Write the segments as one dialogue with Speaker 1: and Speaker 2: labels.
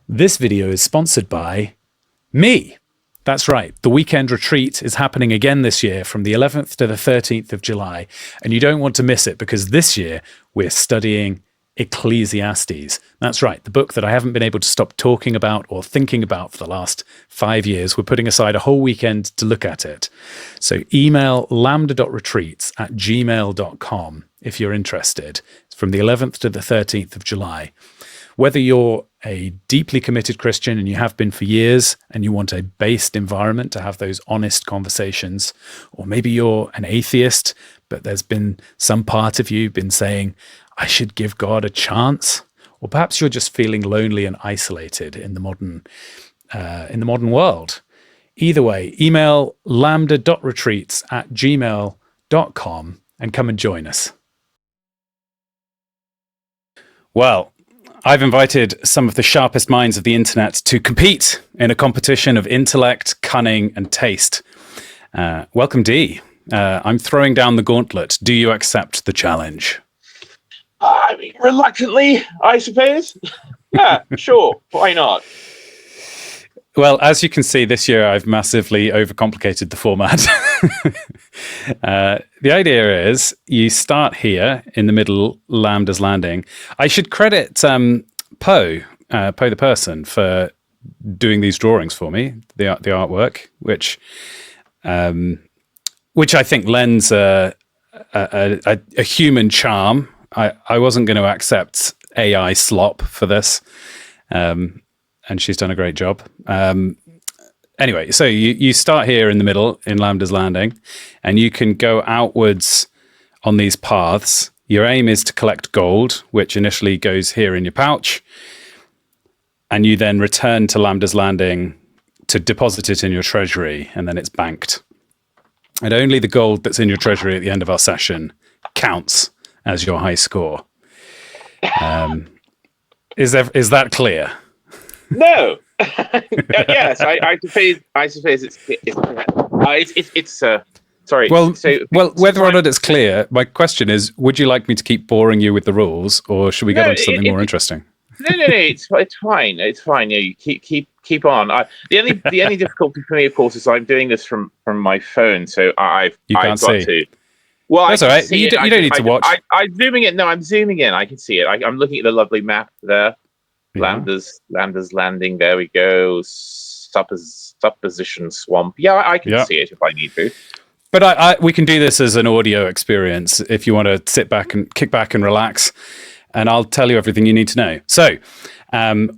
Speaker 1: This video is sponsored by me. That's right. The weekend retreat is happening again this year from the 11th to the 13th of July. And you don't want to miss it because this year we're studying Ecclesiastes. That's right. The book that I haven't been able to stop talking about or thinking about for the last 5 years. We're putting aside a whole weekend to look at it. So email lambda.retreats@gmail.com if you're interested. It's from the 11th to the 13th of July. Whether you're a deeply committed Christian and you have been for years and you want a based environment to have those honest conversations, or maybe you're an atheist, but there's been some part of you been saying, I should give God a chance, or perhaps you're just feeling lonely and isolated in the modern world. Either way, email lambda.retreats@gmail.com and come and join us. Well, I've invited some of the sharpest minds of the internet to compete in a competition of intellect, cunning, and taste. Welcome, Dee. I'm throwing down the gauntlet. Do you accept the challenge?
Speaker 2: I mean, reluctantly, I suppose. Yeah, sure. Why not?
Speaker 1: Well, as you can see, this year I've massively overcomplicated the format. The idea is you start here in the middle, Lambda's Landing. I should credit Poe the person, for doing these drawings for me, the artwork, which I think lends a human charm. I wasn't going to accept AI slop for this. And she's done a great job. Anyway, so you start here in the middle in Lambda's Landing, and you can go outwards on these paths. Your aim is to collect gold, which initially goes here in your pouch, and you then return to Lambda's Landing to deposit it in your treasury, and then it's banked. And only the gold that's in your treasury at the end of our session counts as your high score. Is that clear?
Speaker 2: No. Yes, I suppose it's sorry.
Speaker 1: Well, whether or not it's clear, my question is: would you like me to keep boring you with the rules, or should we get on to something more interesting?
Speaker 2: No. It's fine. It's fine. Yeah, you keep on. The only difficulty for me, of course, is I'm doing this from my phone, so I've got to. Well,
Speaker 1: that's all right. You don't need to watch.
Speaker 2: I'm zooming in. No, I'm zooming in. I can see it. I'm looking at the lovely map there. Yeah. Lambda's Landing. There we go. Supposition swamp. Yeah, I can see it if I need to.
Speaker 1: But we can do this as an audio experience if you want to kick back and relax. And I'll tell you everything you need to know. So,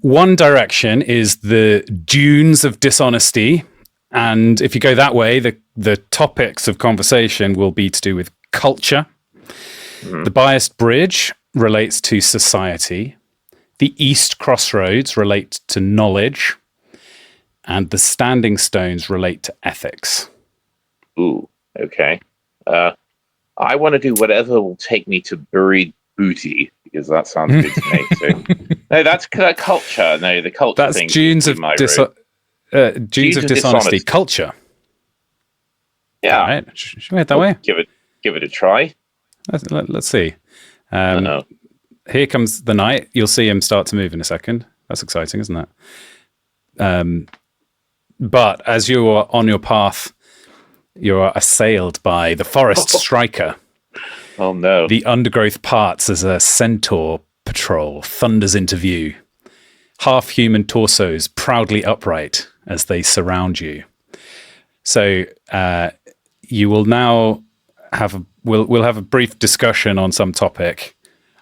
Speaker 1: one direction is the dunes of dishonesty. And if you go that way, the topics of conversation will be to do with culture. Mm-hmm. The biased bridge relates to society. The East Crossroads relate to knowledge, and the standing stones relate to ethics.
Speaker 2: Ooh, okay. I want to do whatever will take me to buried booty, because that sounds good to me. So, no, that's culture. No, the culture
Speaker 1: that's
Speaker 2: thing.
Speaker 1: That's dunes of dishonesty. Culture.
Speaker 2: Yeah.
Speaker 1: All right. Should we head that way?
Speaker 2: Give it a try.
Speaker 1: Let's see. Here comes the knight. You'll see him start to move in a second. That's exciting, isn't it? But as you are on your path, you are assailed by the forest striker.
Speaker 2: Oh, no.
Speaker 1: The undergrowth parts as a centaur patrol thunders into view. Half-human torsos proudly upright as they surround you. So you will now we'll have a brief discussion on some topic.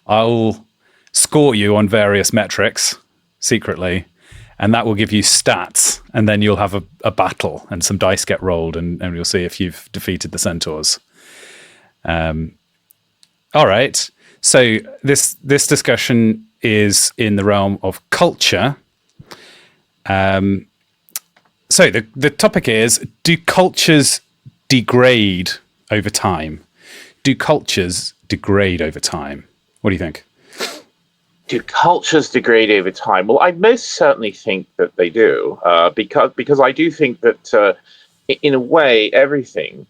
Speaker 1: I'll score you on various metrics secretly, and that will give you stats, and then you'll have a battle, and some dice get rolled, and you'll see if you've defeated the centaurs. All right. So this discussion is in the realm of culture. So the topic is: do cultures degrade over time? Do cultures degrade over time? What do you think?
Speaker 2: Do cultures degrade over time? Well, I most certainly think that they do, because I do think that in a way everything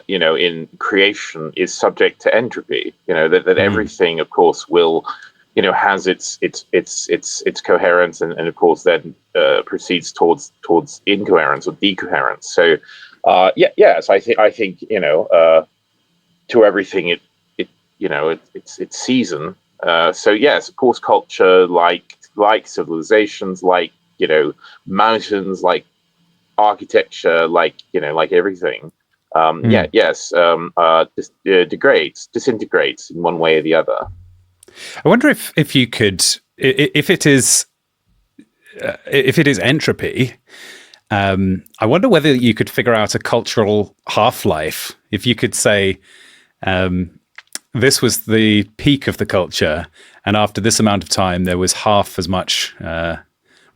Speaker 2: in creation is subject to entropy. That everything, of course, will has its coherence, and of course then proceeds towards incoherence or decoherence. So yes, I think to everything it's season. So yes, of course, culture, like civilizations, like mountains, like architecture, like everything. Yes, disintegrates in one way or the other.
Speaker 1: I wonder if you could, if it is entropy. I wonder whether you could figure out a cultural half-life. If you could say, this was the peak of the culture, and after this amount of time, there was half as much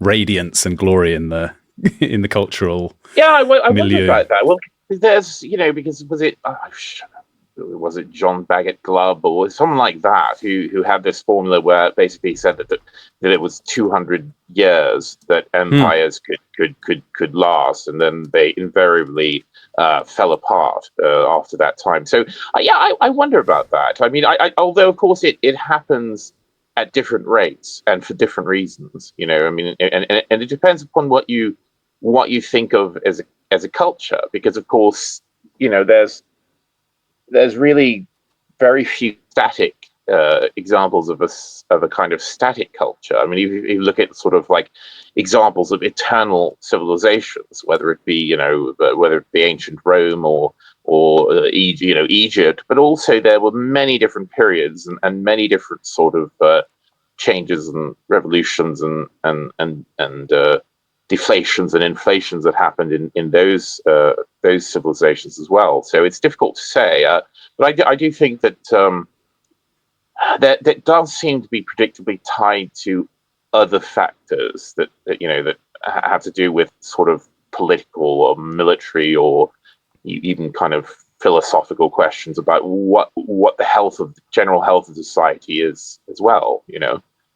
Speaker 1: radiance and glory in the in the cultural
Speaker 2: I wonder
Speaker 1: milieu.
Speaker 2: about that. Well, there's because was it John Bagot Glubb or someone like that who had this formula where it basically said that it was 200 years that empires could last, and then they invariably fell apart after that time. So I wonder about that. I mean, although of course it happens at different rates and for different reasons. I mean, and it depends upon what you think of as a culture, because of course there's really very few static examples of a kind of static culture. I mean, if you look at sort of like examples of eternal civilizations, whether it be ancient Rome or Egypt, but also there were many different periods and many different sort of changes and revolutions and deflations and inflations that happened in those civilizations as well. So it's difficult to say, but I do think that that does seem to be predictably tied to other factors that have to do with sort of political or military or even kind of philosophical questions about what the general health of society is as well.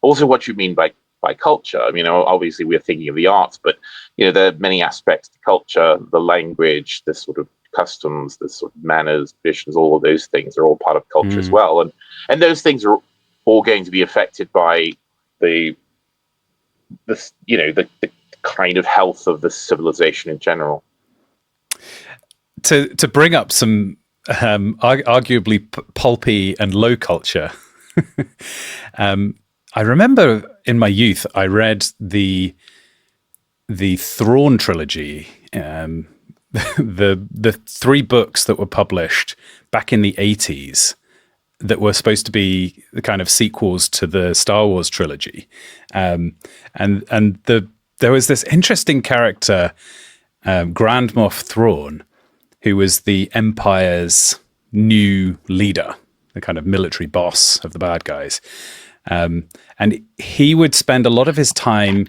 Speaker 2: Also what you mean by culture. I mean, obviously we're thinking of the arts, but there are many aspects to culture, the language, the sort of customs, the sort of manners, traditions, all of those things are all part of culture as well. And those things are all going to be affected by the kind of health of the civilization in general.
Speaker 1: To bring up some arguably pulpy and low culture, I remember in my youth I read the Thrawn trilogy, the three books that were published back in the 80s that were supposed to be the kind of sequels to the Star Wars trilogy, and there was this interesting character, Grand Moff Thrawn, who was the Empire's new leader, the kind of military boss of the bad guys. And he would spend a lot of his time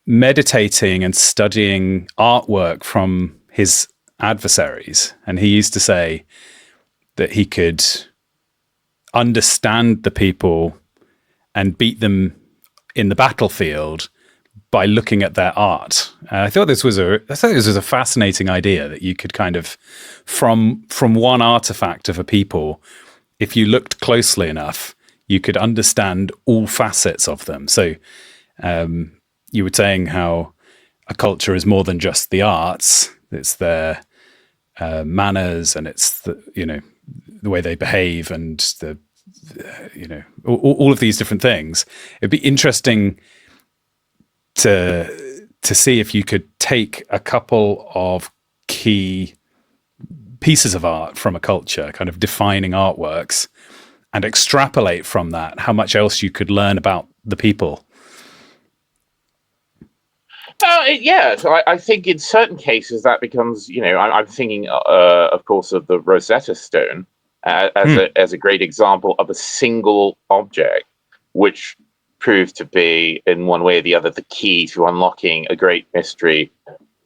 Speaker 1: meditating and studying artwork from his adversaries. And he used to say that he could understand the people and beat them in the battlefield by looking at their art. I thought this was a fascinating idea, that you could kind of from one artifact of a people, if you looked closely enough, you could understand all facets of them. So you were saying how a culture is more than just the arts; it's their manners, and it's the way they behave, and all of these different things. It'd be interesting to see if you could take a couple of key pieces of art from a culture, kind of defining artworks, and extrapolate from that how much else you could learn about the people.
Speaker 2: So I think in certain cases that becomes, I'm thinking, of course, of the Rosetta Stone as a great example of a single object, which proved to be, in one way or the other, the key to unlocking a great mystery,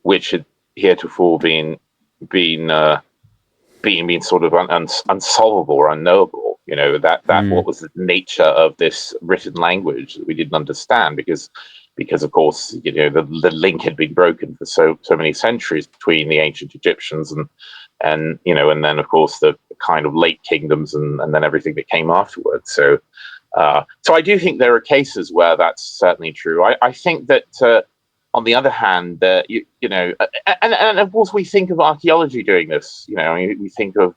Speaker 2: which had heretofore been sort of unsolvable or unknowable. What was the nature of this written language that we didn't understand, because of course the link had been broken for so many centuries between the ancient Egyptians and then of course the kind of late kingdoms and then everything that came afterwards. So So I do think there are cases where that's certainly true. I think that on the other hand, and of course we think of archaeology doing this. We think of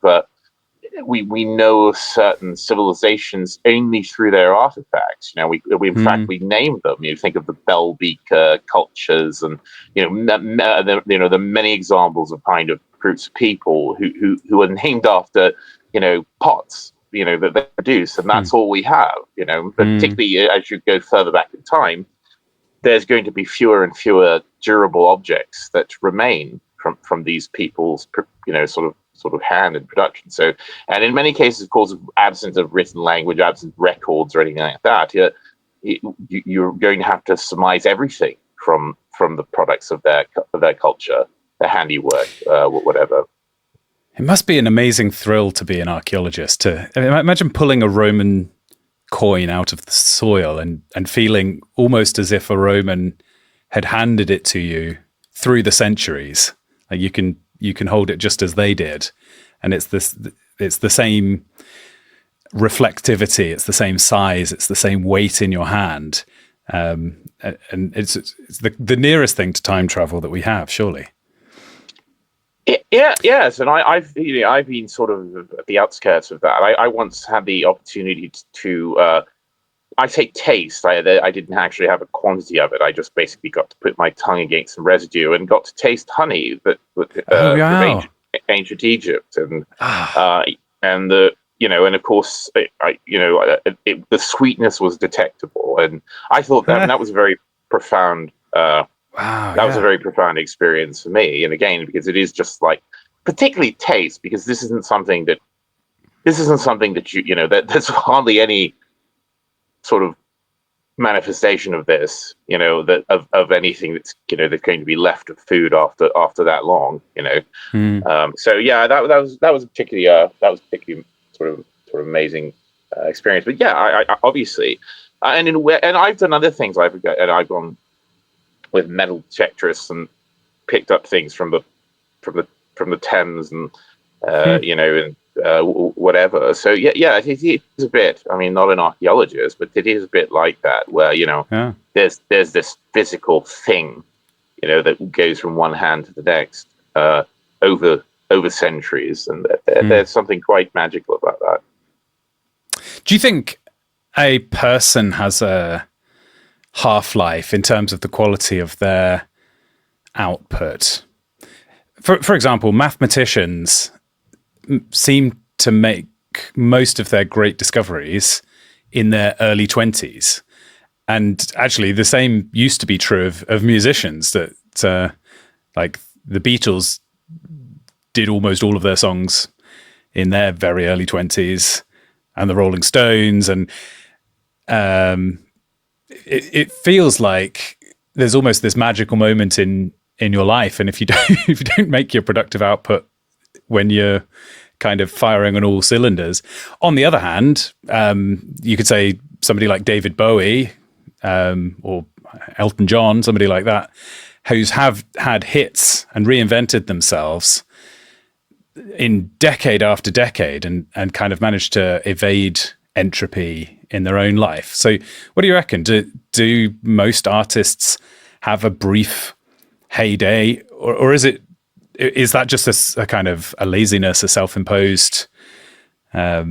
Speaker 2: we know of certain civilizations only through their artifacts. We in fact we name them. You think of the Bell Beaker cultures, and the many examples of kind of groups of people who are named after pots that they produce, and that's all we have. But particularly as you go further back in time, there's going to be fewer and fewer durable objects that remain from these people's sort of hand in production. So, and in many cases, of course, absence of written language, absent records or anything like that, you're going to have to surmise everything from the products of their culture, their handiwork, whatever.
Speaker 1: It must be an amazing thrill to be an archaeologist. Imagine pulling a Roman coin out of the soil and feeling almost as if a Roman had handed it to you through the centuries. Like you can hold it just as they did, and it's the same reflectivity, it's the same size, it's the same weight in your hand, and it's the nearest thing to time travel that we have, surely.
Speaker 2: Yes, and I've been sort of at the outskirts of that. I once had the opportunity to I take taste. I didn't actually have a quantity of it. I just basically got to put my tongue against some residue and got to taste honey from ancient Egypt, and and of course, the sweetness was detectable, and I thought that was a very profound. That was a very profound experience for me, and again, because it is just like, particularly taste, because this isn't something that there's hardly any sort of manifestation of this, that of anything that's going to be left of food after that long, So yeah, that was particularly sort of amazing experience. But yeah, I obviously, and I've done other things. I've gone with metal detectorists and picked up things from the Thames and whatever. So yeah, it is a bit. I mean, not an archaeologist, but it is a bit like that, where there's this physical thing, that goes from one hand to the next over centuries, and there's something quite magical about that.
Speaker 1: Do you think a person has a half-life in terms of the quality of their output? For example, mathematicians seem to make most of their great discoveries in their early 20s. And actually, the same used to be true of musicians, that like the Beatles did almost all of their songs in their very early 20s, and the Rolling Stones. And it feels like there's almost this magical moment in your life. And if you don't make your productive output when you're kind of firing on all cylinders. On the other hand, you could say somebody like David Bowie, or Elton John, somebody like that, who's have had hits and reinvented themselves in decade after decade, and kind of managed to evade entropy in their own life. So what do you reckon? Do most artists have a brief heyday, or is that just a kind of a laziness, a self-imposed? Are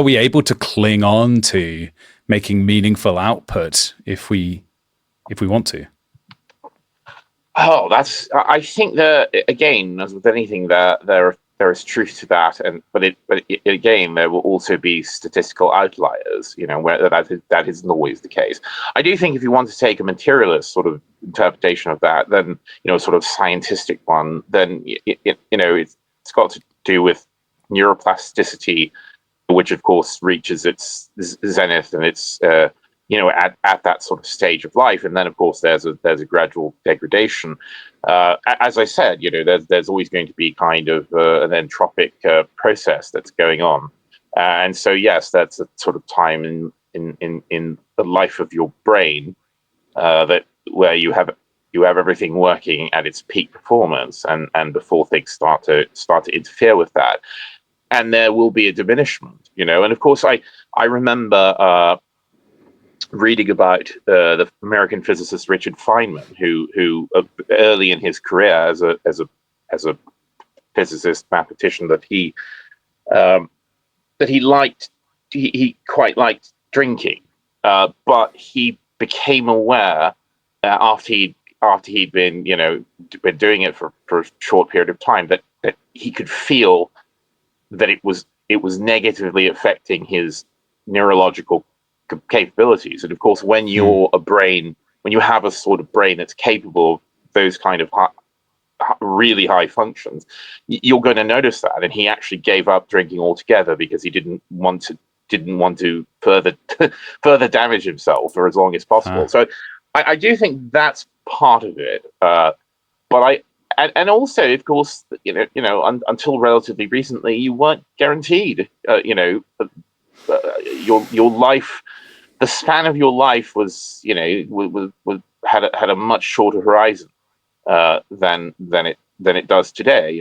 Speaker 1: we able to cling on to making meaningful output if we want to?
Speaker 2: Oh, I think that, again, as with anything, there is truth to that, but again, there will also be statistical outliers, where that isn't always the case. I do think if you want to take a materialist sort of interpretation of that, then sort of scientific one, then it's got to do with neuroplasticity, which of course reaches its zenith and its at that sort of stage of life, and then of course there's a gradual degradation. As I said, there's always going to be kind of an entropic process that's going on, and so yes, that's a sort of time in the life of your brain where you have everything working at its peak performance, and before things start to interfere with that. and there will be a diminishment, and of course I remember reading about the American physicist Richard Feynman, who early in his career as a physicist mathematician, that he liked, he quite liked drinking, but he became aware after he'd been been doing it for a short period of time, that he could feel that it was negatively affecting his neurological capabilities. And of course, when you have a sort of brain that's capable of those kind of really high functions, you're going to notice that. And he actually gave up drinking altogether because he didn't want to further damage himself for as long as possible. So I do think that's part of it. But and also, of course, until relatively recently, you weren't guaranteed. Your life, the span of your life was, had a much shorter horizon than it does today.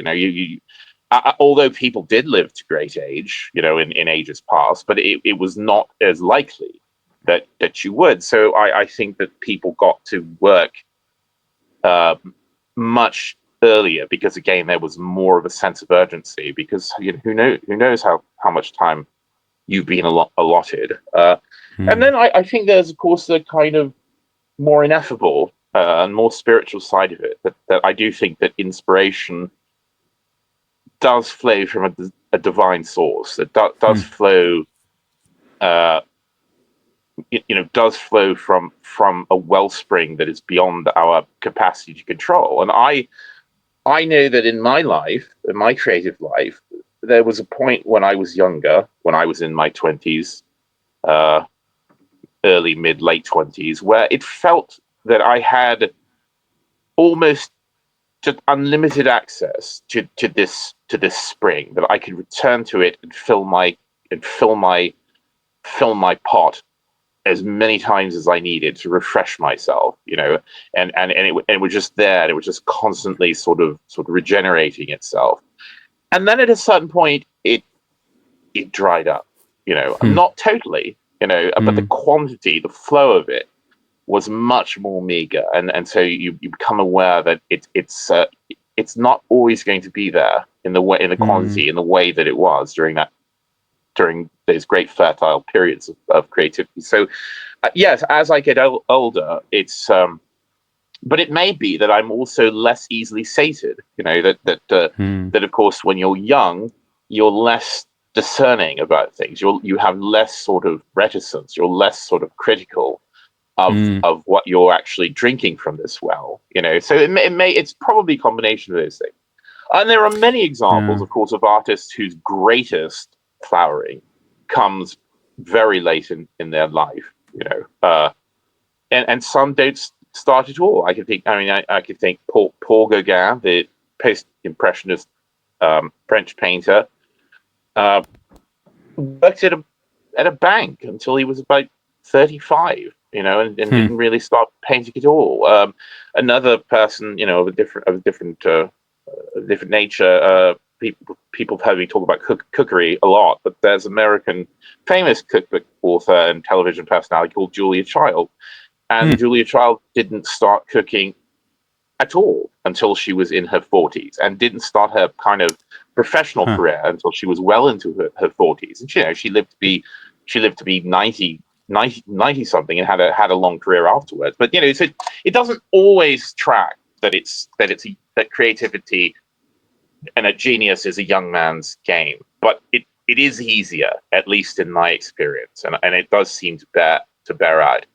Speaker 2: Although people did live to great age, in ages past, but it was not as likely that you would. So I think that people got to work much earlier because, again, there was more of a sense of urgency, because who knows how much time you've been allotted. And then I think there's, of course, the kind of more ineffable and more spiritual side of it, that I do think that inspiration does flow from a divine source. It does flow, does flow from a wellspring that is beyond our capacity to control. And I know that in my life, in my creative life, there was a point when I was younger, when I was in my 20s, early, mid, late 20s, where it felt that I had almost just unlimited access to this spring, that I could return to it and fill my pot as many times as I needed to refresh myself, and it was just there, and it was just constantly sort of regenerating itself. And then at a certain point, it dried up, not totally, but the quantity, the flow of it was much more meager, and so you become aware that it's not always going to be there in the quantity, in the way that it was during those great fertile periods of creativity. So yes, as I get older, it's but it may be that I'm also less easily sated. That of course, when you're young, you're less discerning about things. You have less sort of reticence. You're less sort of critical of what you're actually drinking from this well. So it's probably a combination of those things. And there are many examples, of course, of artists whose greatest flowering comes very late in their life. And some don't start at all. I could think Paul Gauguin, the post-impressionist French painter, worked at a bank until he was about 35, and didn't really start painting at all. Another person, of a different nature. People have heard me talk about cookery a lot, but there's American famous cookbook author and television personality called Julia Child. And Julia Child didn't start cooking at all until she was in her 40s, and didn't start her kind of professional career until she was well into her 40s. And she lived to be 90 something, and had a long career afterwards. But so it doesn't always track that creativity and a genius is a young man's game. But it is easier, at least in my experience, and it does seem to bear out.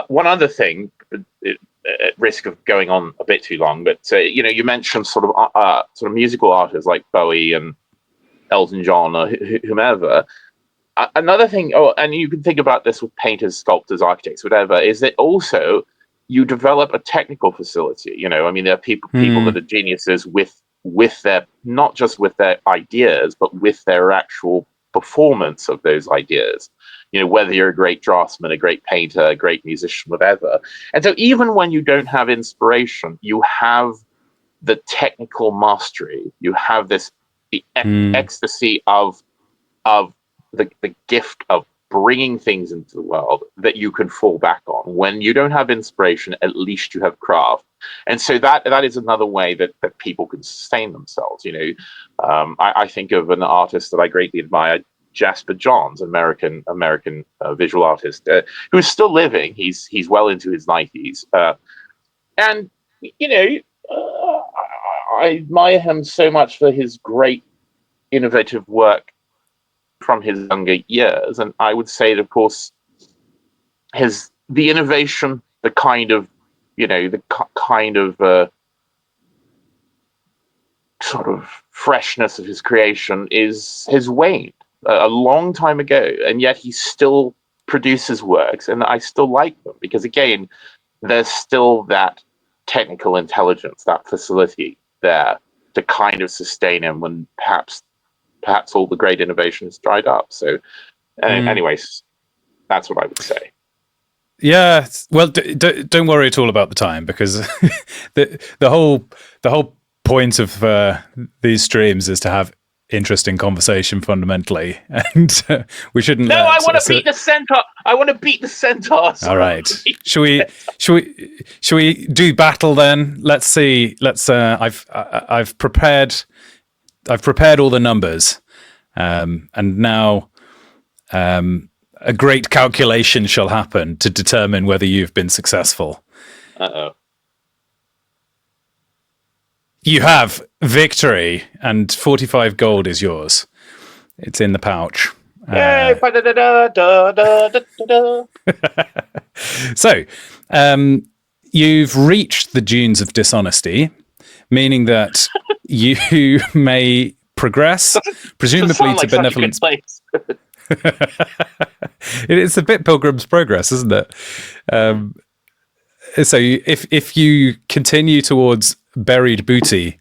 Speaker 2: One other thing, at risk of going on a bit too long, but you mentioned sort of musical artists like Bowie and Elton John or whomever. Another thing, and you can think about this with painters, sculptors, architects, whatever, is that also you develop a technical facility. There are people that are geniuses with their, not just with their ideas, but with their actual performance of those ideas. Whether you're a great draftsman, a great painter, a great musician, whatever. And so even when you don't have inspiration, you have the technical mastery. You have this the ecstasy of the gift of bringing things into the world that you can fall back on. When you don't have inspiration, at least you have craft. And so that is another way that people can sustain themselves. I think of an artist that I greatly admire, Jasper Johns, American visual artist, who is still living. He's well into his 90s, and I admire him so much for his great innovative work from his younger years. And I would say that, of course, the innovation, the kind of sort of freshness of his creation has waned a long time ago, and yet he still produces works, and I still like them because, again, there's still that technical intelligence, that facility there to kind of sustain him when perhaps all the great innovation has dried up. So, anyways, that's what I would say.
Speaker 1: Yeah, well, don't worry at all about the time, because the whole point of these streams is to have interesting conversation fundamentally, and we shouldn't.
Speaker 2: No, I want to beat the centaur. I want to beat the centaurs.
Speaker 1: All right, should we do battle then? Let's see. I've prepared all the numbers, and now a great calculation shall happen to determine whether you've been successful.
Speaker 2: Uh-oh.
Speaker 1: You have victory, and 45 gold is yours. It's in the pouch. So, you've reached the dunes of dishonesty, meaning that you may progress, presumably to benevolence. It's a bit Pilgrim's Progress, isn't it? So if you continue towards buried booty,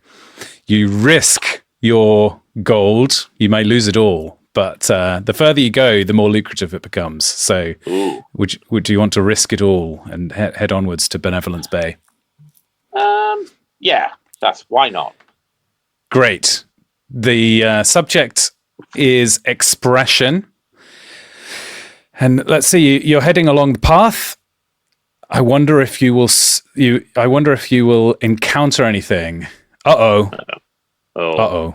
Speaker 1: you risk your gold. You may lose it all, but the further you go, the more lucrative it becomes. So would you want to risk it all and head onwards to Benevolence Bay?
Speaker 2: Yeah, why not?
Speaker 1: Great. The subject is expression. And let's see, you're heading along the path. I wonder if you will encounter anything. Uh-oh. Uh-oh.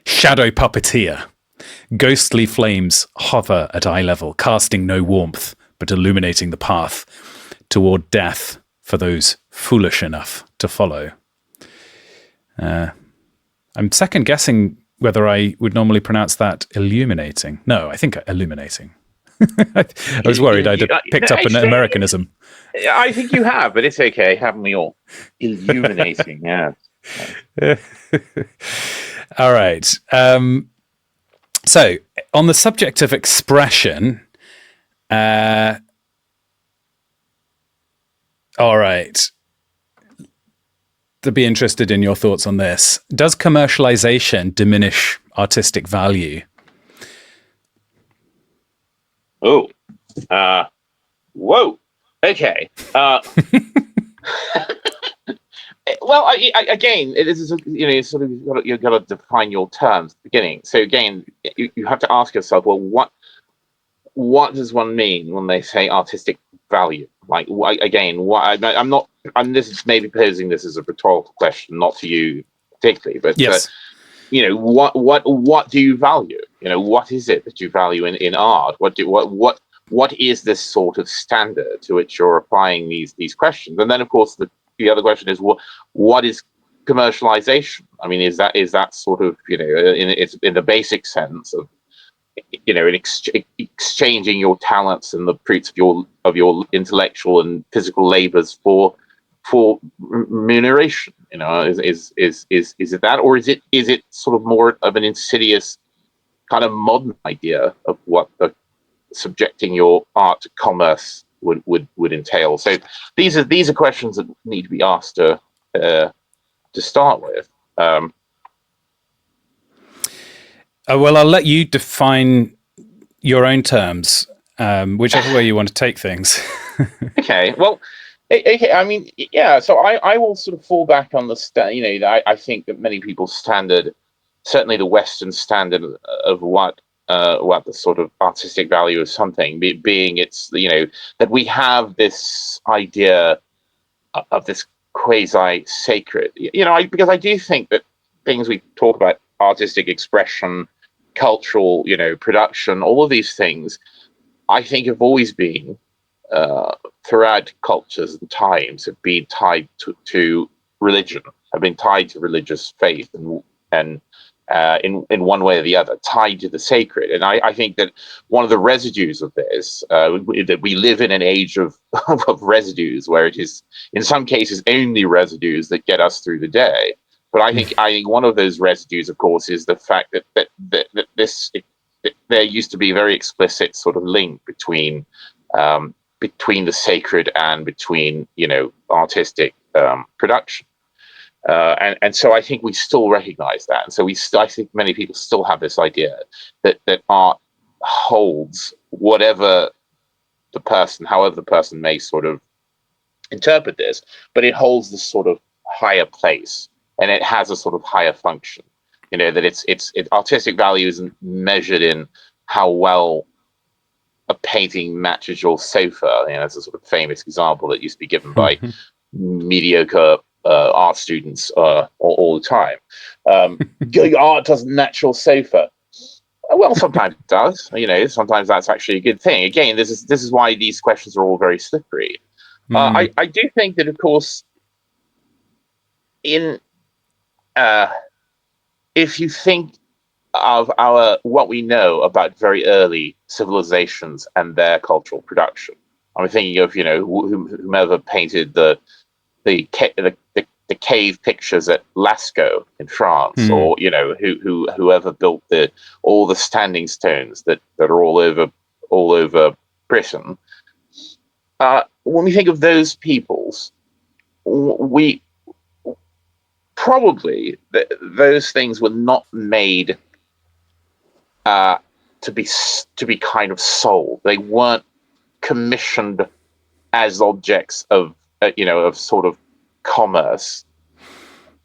Speaker 1: Shadow puppeteer. Ghostly flames hover at eye level, casting no warmth, but illuminating the path toward death for those foolish enough to follow. I'm second guessing whether I would normally pronounce that illuminating. No, I think illuminating. I was worried I'd picked up an Americanism.
Speaker 2: I think you have, but it's okay. Haven't we all? Illuminating, yeah.
Speaker 1: All right. So, on the subject of expression, all right. To be interested in your thoughts on this. Does commercialization diminish artistic value?
Speaker 2: Oh, whoa. Okay. Well, again, it is sort of you've got to define your terms at the beginning. So again, you have to ask yourself, well, what does one mean when they say artistic value? Like, again, I'm this is maybe posing this as a rhetorical question, not to you particularly, but
Speaker 1: yes.
Speaker 2: What do you value? What is it that you value in art? What is this sort of standard to which you're applying these questions? And then, of course, the other question is what is commercialization? I mean, is that sort of in the basic sense of exchanging your talents and the fruits of your intellectual and physical labors for remuneration? Is it that, or is it sort of more of an insidious kind of modern idea of what subjecting your art to commerce would entail? So these are questions that need to be asked to start with.
Speaker 1: Well, I'll let you define your own terms, whichever way you want to take things.
Speaker 2: Okay. Well, I mean, yeah. So I will sort of fall back on the I think that many people's standard certainly the Western standard of what the sort of artistic value of something being, it's, that we have this idea of this quasi sacred. Because I do think that things we talk about, artistic expression, cultural, production, all of these things, I think have always been, throughout cultures and times, have been tied to religion, have been tied to religious faith, and in one way or the other, tied to the sacred. And I think that one of the residues of this, that we live in an age of of residues, where it is in some cases only residues that get us through the day. But I think one of those residues, of course, is the fact that there used to be a very explicit sort of link between the sacred and between artistic production. And so I think we still recognize that, and so I think many people still have this idea that art holds whatever however the person may sort of interpret this, but it holds this sort of higher place, and it has a sort of higher function. That it's artistic value isn't measured in how well a painting matches your sofa. That's a sort of famous example that used to be given by mediocre art students all the time. Art doesn't match your sofa. Well, sometimes it does. Sometimes that's actually a good thing. Again, this is why these questions are all very slippery. I do think that, of course, in if you think of what we know about very early civilizations and their cultural production, I'm thinking of whomever painted the cave pictures at Lascaux in France, or whoever built all the standing stones that are all over Britain. When we think of those peoples, we probably those things were not made to be kind of sold. They weren't commissioned as objects of sort of commerce.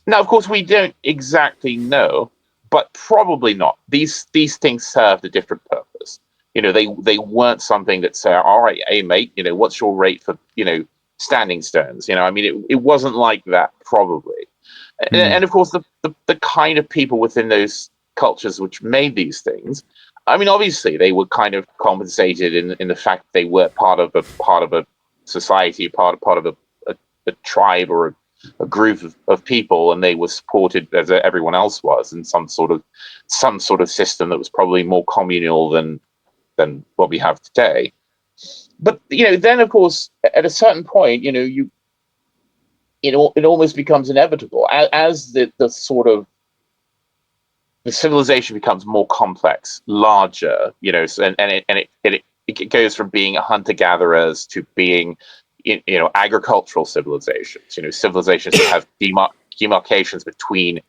Speaker 2: Now, of course, we don't exactly know, but probably not. These things served a different purpose. They weren't something that say, all right, hey mate, what's your rate for standing stones? It wasn't like that, probably. And of course, the kind of people within those cultures which made these things, obviously they were kind of compensated in the fact they were part of a society, part of a tribe or a group of people, and they were supported as everyone else was in some sort of system that was probably more communal than what we have today. But then of course, at a certain point, it almost becomes inevitable as the sort of the civilization becomes more complex, larger, and it goes from being hunter gatherers to being agricultural civilizations. Civilizations that have demarcations between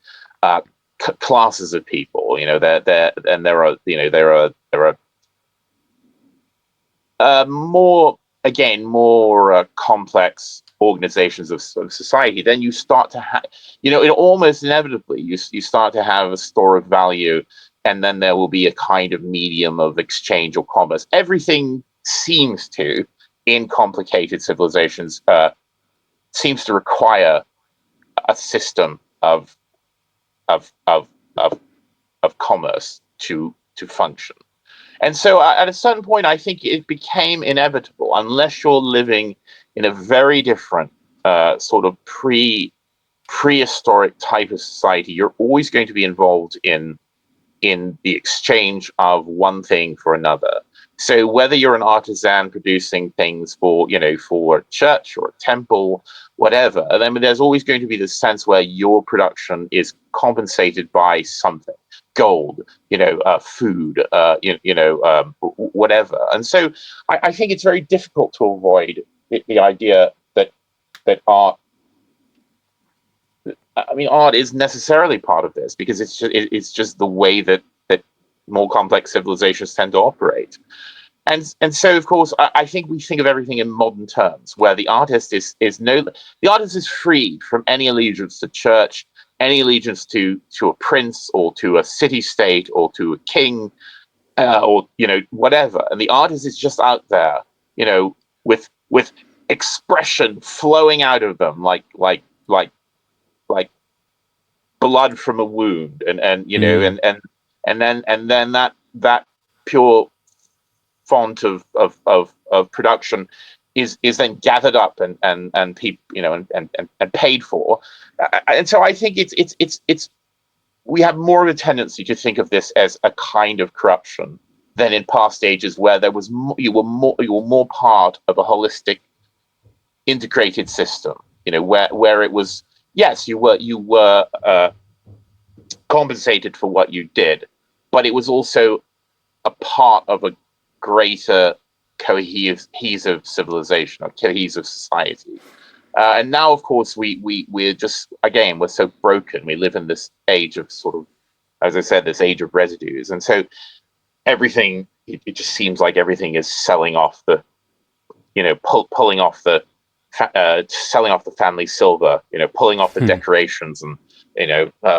Speaker 2: classes of people. There are more complex organizations of society. Then you start to have, it almost inevitably you start to have a store of value, and then there will be a kind of medium of exchange or commerce. Everything seems to, in complicated civilizations, seems to require a system of commerce to function. And so at a certain point, I think it became inevitable, unless you're living in a very different sort of prehistoric type of society, you're always going to be involved in the exchange of one thing for another. So whether you're an artisan producing things for a church or a temple, whatever, then there's always going to be this sense where your production is compensated by something. Gold, food, whatever. And so I think it's very difficult to avoid the idea that art. Art is necessarily part of this, because it's just the way that more complex civilizations tend to operate. And so, of course, I think we think of everything in modern terms, where the artist is freed from any allegiance to church, any allegiance to a prince or to a city state or to a king, or whatever. And the artist is just out there, with expression flowing out of them like blood from a wound,
Speaker 1: Mm.
Speaker 2: and then that pure font of production is then gathered up and people, and paid for. And so I think it's we have more of a tendency to think of this as a kind of corruption than in past ages, where there was you were more part of a holistic, integrated system. Where it was, yes, you were compensated for what you did, but it was also a part of a greater cohesive civilization or cohesive society. And now, of course, we're just, again, we're so broken. We live in this age of sort of, as I said, this age of residues, and so everything, it just seems like everything is selling off the, pulling off the, selling off the family silver, pulling off the
Speaker 1: Hmm.
Speaker 2: decorations, and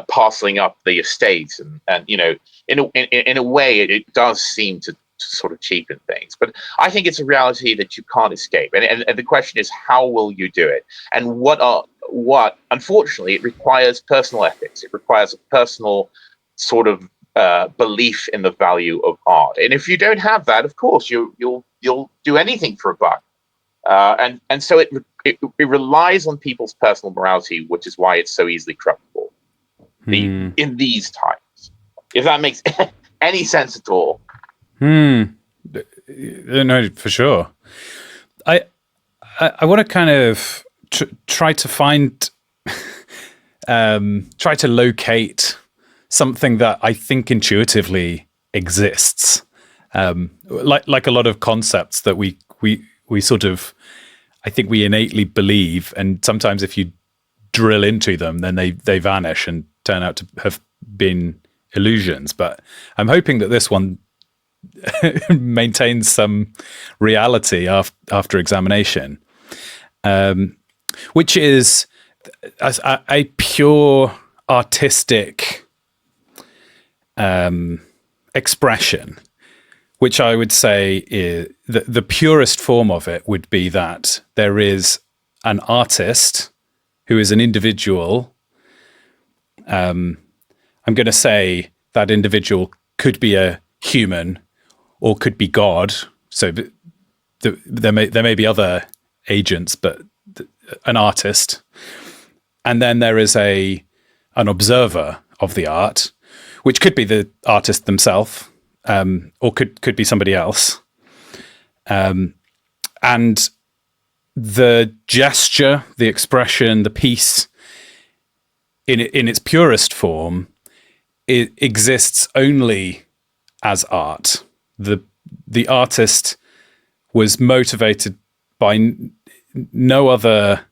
Speaker 2: parceling up the estates, and in a way, it does seem to sort of cheapen things. But I think it's a reality that you can't escape. And the question is, how will you do it? And unfortunately, it requires personal ethics. It requires a personal sort of belief in the value of art. And if you don't have that, of course, you'll do anything for a buck. And so it relies on people's personal morality, which is why it's so easily corruptible
Speaker 1: Hmm.
Speaker 2: in these times. If that makes any sense at all.
Speaker 1: Hmm. No, for sure. I want to kind of try to find, try to locate something that I think intuitively exists, like a lot of concepts that we sort of, I think we innately believe, and sometimes if you drill into them, then they vanish and turn out to have been illusions. But I'm hoping that this one maintains some reality after examination, which is a pure artistic expression, which I would say is the purest form of it would be that there is an artist who is an individual. I'm going to say that individual could be a human or could be God. So there may be other agents, but an artist. And then there is an observer of the art, which could be the artist themselves, or could be somebody else. And the gesture, the expression, the piece, in its purest form, it exists only as art. The artist was motivated by no other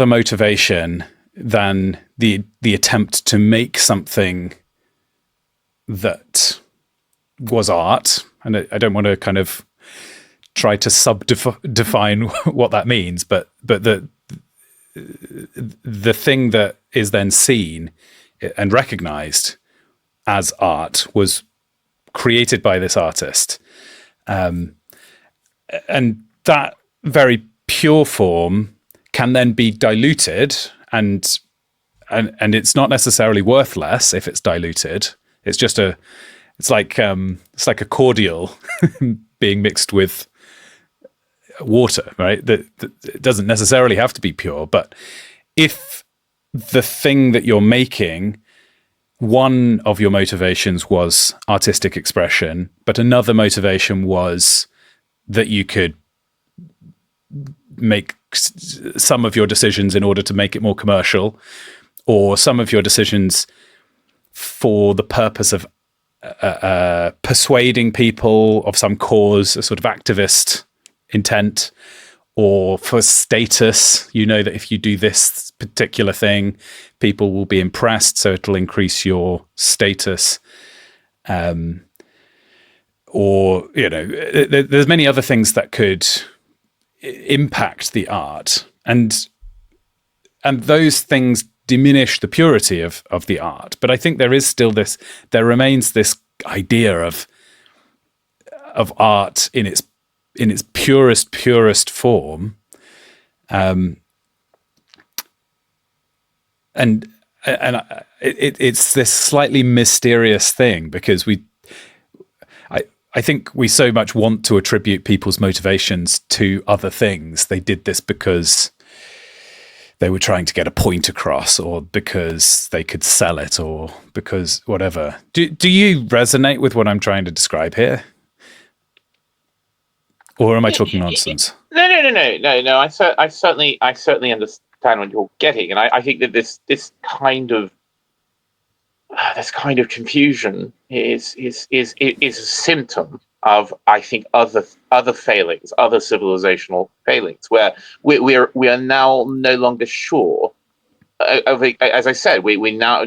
Speaker 1: motivation than the attempt to make something that was art. And I don't want to kind of try to define what that means, but the thing that is then seen and recognized as art was created by this artist, and that very pure form can then be diluted, and it's not necessarily worthless if it's diluted. It's just it's like a cordial being mixed with water, right? That it doesn't necessarily have to be pure, but if the thing that you're making, one of your motivations was artistic expression, but another motivation was that you could make some of your decisions in order to make it more commercial, or some of your decisions for the purpose of persuading people of some cause, a sort of activist intent, or for status. You know that if you do this particular thing, people will be impressed, so it'll increase your status. Or, there's many other things that could impact the art. And and those things diminish the purity of the art. But I think there remains this idea of art in its purest form, and it's this slightly mysterious thing, because I think we so much want to attribute people's motivations to other things. They did this because they were trying to get a point across, or because they could sell it, or because whatever. Do you resonate with what I'm trying to describe here? Or am I talking nonsense?
Speaker 2: No. I certainly understand what you're getting, and I think that this kind of confusion is a symptom of, I think, other failings, other civilizational failings, where we are now no longer sure. As I said, we now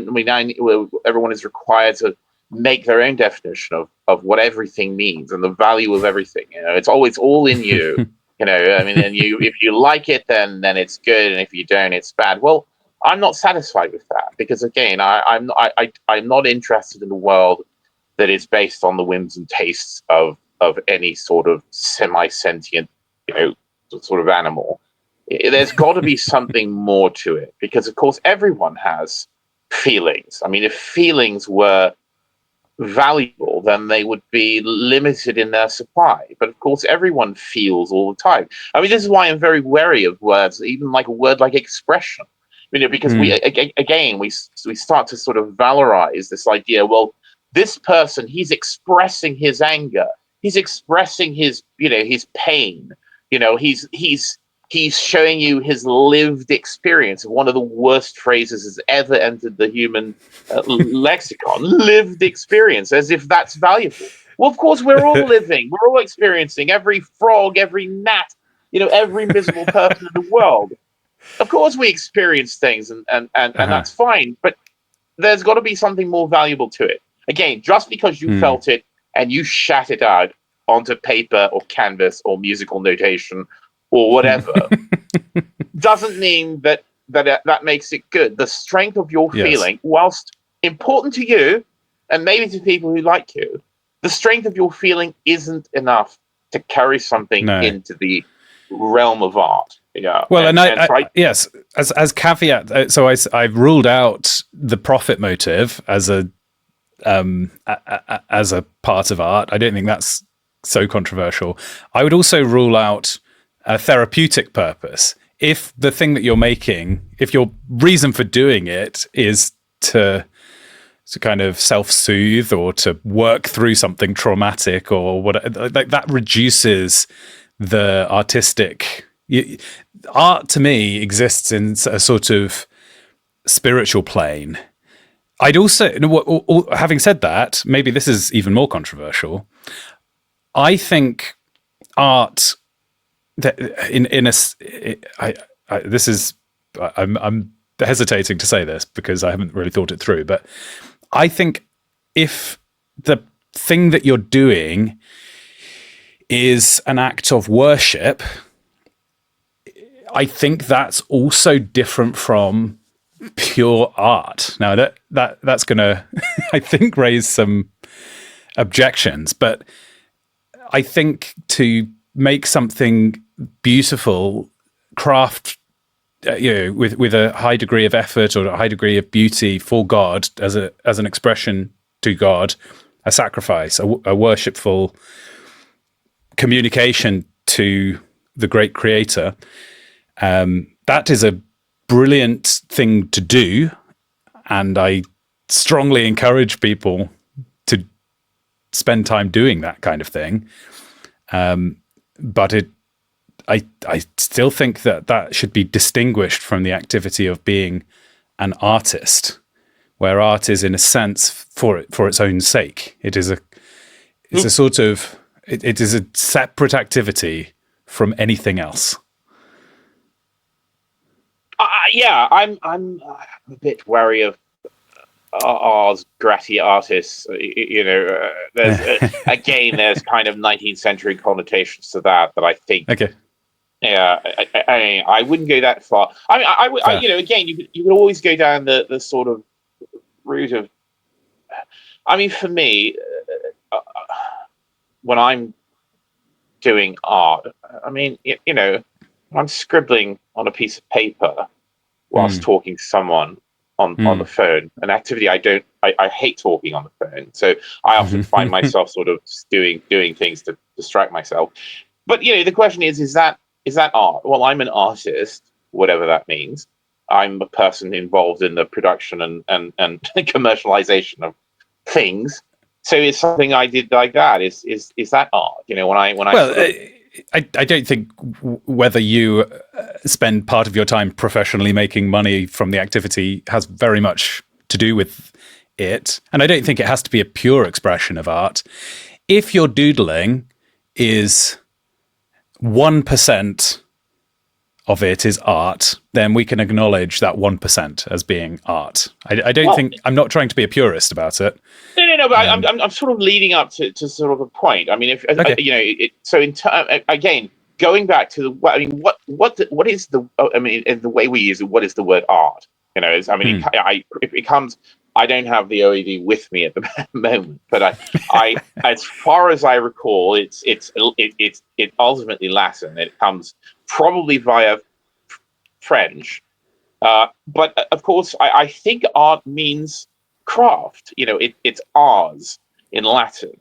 Speaker 2: everyone is required to make their own definition of what everything means and the value of everything. It's always all in you. I mean, and if you like it, then it's good, and if you don't, it's bad. Well, I'm not satisfied with that, because again, I'm not interested in a world that is based on the whims and tastes of any sort of semi-sentient, sort of animal. There's got to be something more to it, because of course everyone has feelings. I mean, if feelings were valuable, then they would be limited in their supply. But of course, everyone feels all the time. I mean, this is why I'm very wary of words, even like a word like expression. Because we start to sort of valorize this idea. Well, this person, he's expressing his anger, he's expressing his pain. He's showing you his lived experience of one of the worst phrases has ever entered the human lexicon. Lived experience, as if that's valuable. Well, of course, we're all living, we're all experiencing. Every frog, every gnat, every miserable person in the world. Of course, we experience things, and that's fine. But there's got to be something more valuable to it. Again, just because you felt it and you shat it out onto paper or canvas or musical notation or whatever, doesn't mean that makes it good. The strength of your feeling, whilst important to you and maybe to people who like you, the strength of your feeling isn't enough to carry something into the realm of art. Yeah.
Speaker 1: Well, yes, as caveat. So I've ruled out the profit motive as a part of art. I don't think that's so controversial. I would also rule out a therapeutic purpose. If the thing that you're making, if your reason for doing it is to kind of self-soothe or to work through something traumatic or whatever, like that reduces the artistic. Art to me exists in a sort of spiritual plane. I'd also, having said that, maybe this is even more controversial. I think art that I'm hesitating to say this because I haven't really thought it through, but I think if the thing that you're doing is an act of worship, I think that's also different from pure art. Now that's going to, I think, raise some objections, but I think to make something beautiful, craft, with a high degree of effort or a high degree of beauty for God as an expression to God, a sacrifice, a worshipful communication to the great Creator. That is a brilliant thing to do, and I strongly encourage people to spend time doing that kind of thing. But I still think that should be distinguished from the activity of being an artist, where art is, in a sense, for its own sake. It is a sort of it is a separate activity from anything else.
Speaker 2: I'm a bit wary of ars gratia artists. There's again, there's kind of 19th century connotations to that I think Yeah, I wouldn't go that far. I mean,
Speaker 1: Fair.
Speaker 2: again, you could always go down the sort of route of. I mean, for me, when I'm doing art, I mean, I'm scribbling on a piece of paper whilst
Speaker 1: Mm,
Speaker 2: talking to someone on the
Speaker 1: mm.
Speaker 2: phone, an activity I hate talking on the phone. So I often find myself sort of doing things to distract myself. But the question is that art? Well, I'm an artist, whatever that means. I'm a person involved in the production and commercialization of things. So it's something I did like that. Is that art? When I
Speaker 1: Well,
Speaker 2: sort of
Speaker 1: I don't think whether you spend part of your time professionally making money from the activity has very much to do with it. And I don't think it has to be a pure expression of art. If your doodling is 1% of it is art, then we can acknowledge that 1% as being art. I don't
Speaker 2: well,
Speaker 1: think, I'm not trying to be a purist about it.
Speaker 2: no. But
Speaker 1: Um,
Speaker 2: I'm sort of leading up to sort of a point. I mean, if
Speaker 1: okay.
Speaker 2: so in again, going back to I mean, what is the I mean, in the way we use it, what is the word art? I mean,
Speaker 1: Hmm.
Speaker 2: it comes. I don't have the OED with me at the moment, but as far as I recall, it's ultimately Latin. It comes probably via French. But of course, I think art means craft. It's ars in Latin,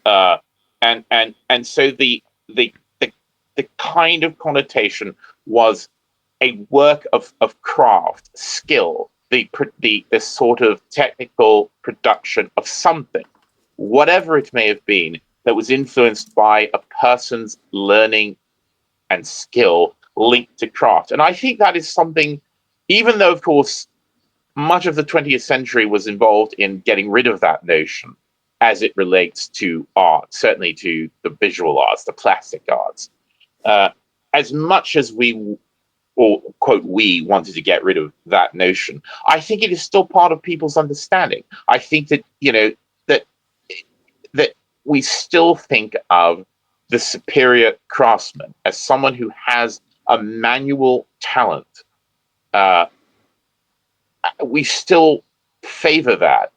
Speaker 2: uh, and so the the kind of connotation was a work of craft, skill, the sort of technical production of something, whatever it may have been, that was influenced by a person's learning and skill linked to craft. And I think that is something, even though, of course, much of the 20th century was involved in getting rid of that notion as it relates to art, certainly to the visual arts, the plastic arts. Uh, as much as we, or quote, we wanted to get rid of that notion, I think it is still part of people's understanding. I think that, that that we still think of the superior craftsman as someone who has a manual talent. Uh, we still favor that.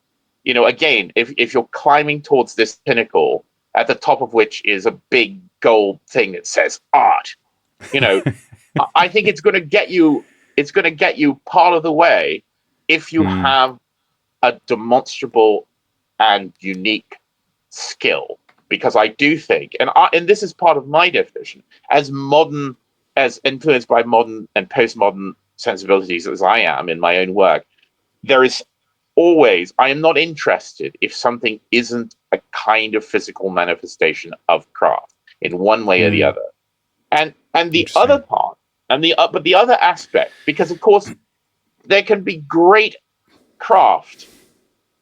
Speaker 2: Again, if you're climbing towards this pinnacle, at the top of which is a big gold thing that says art, you know, I think it's going to get you. It's going to get you part of the way if you
Speaker 1: Hmm.
Speaker 2: have a demonstrable and unique skill, because I do think, and this is part of my definition, as influenced by modern and postmodern sensibilities as I am in my own work, there is always, I am not interested if something isn't a kind of physical manifestation of craft in one way or the
Speaker 1: Hmm.
Speaker 2: other. And the other
Speaker 1: Interesting.
Speaker 2: part, but the other aspect, because of course there can be great craft,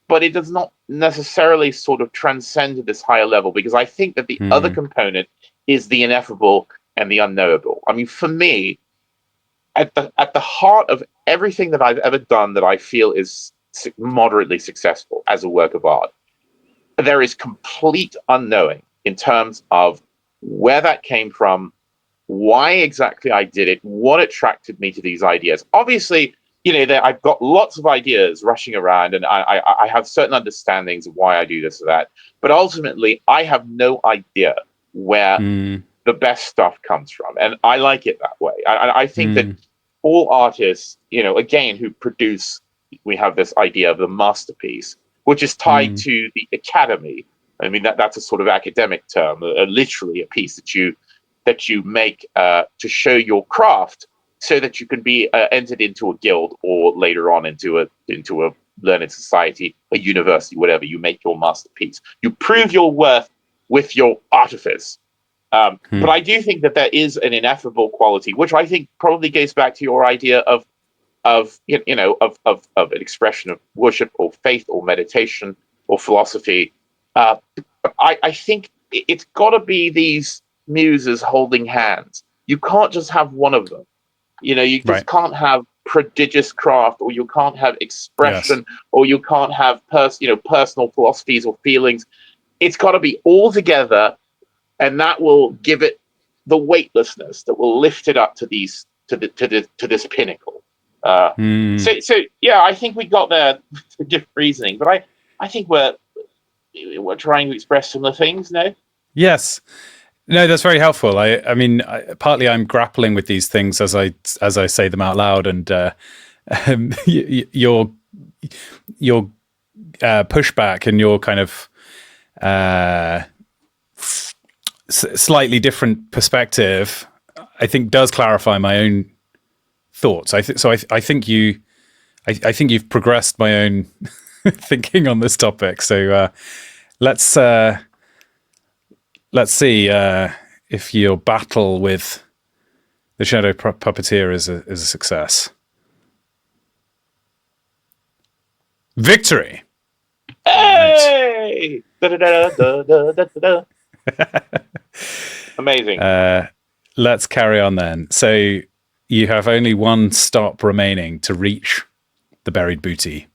Speaker 2: but it does not necessarily sort of transcend to this higher level, because I think that the other
Speaker 1: Hmm.
Speaker 2: component is the ineffable and the unknowable. I mean, for me, at the heart of everything that I've ever done that I feel is moderately successful as a work of art, there is complete unknowing in terms of where that came from, why exactly I did it, what attracted me to these ideas. Obviously, I've got lots of ideas rushing around, and I have certain understandings of why I do this or that. But ultimately, I have no idea where
Speaker 1: Hmm.
Speaker 2: the best stuff comes from, and I like it that way. I think that
Speaker 1: Hmm.
Speaker 2: all artists, again, who produce, we have this idea of the masterpiece, which is tied
Speaker 1: Hmm.
Speaker 2: to the academy. I mean, that's a sort of academic term, literally a piece that you make to show your craft, so that you can be entered into a guild, or later on into a learned society, a university, whatever. You make your masterpiece. You prove your worth with your artifice. But
Speaker 1: Hmm.
Speaker 2: I do think that there is an ineffable quality, which I think probably goes back to your idea of an expression of worship or faith or meditation or philosophy. I think it's got to be these muses holding hands. You can't just have one of them. You just
Speaker 1: Right.
Speaker 2: can't have prodigious craft, or you can't have
Speaker 1: Yes.
Speaker 2: expression, or you can't have personal philosophies or feelings. It's got to be all together, and that will give it the weightlessness that will lift it up to this pinnacle. So yeah, I think we got there for different reasoning, but I think we're trying to express similar things. No.
Speaker 1: Yes. No, that's very helpful. I mean, partly I'm grappling with these things as I say them out loud, and your pushback and your kind of slightly different perspective, I think, does clarify my own thoughts. I think you've progressed my own thinking on this topic. So let's see if your battle with the shadow puppeteer is a success. Victory!
Speaker 2: Hey! Right. Amazing.
Speaker 1: Let's carry on then. So you have only one stop remaining to reach the buried booty.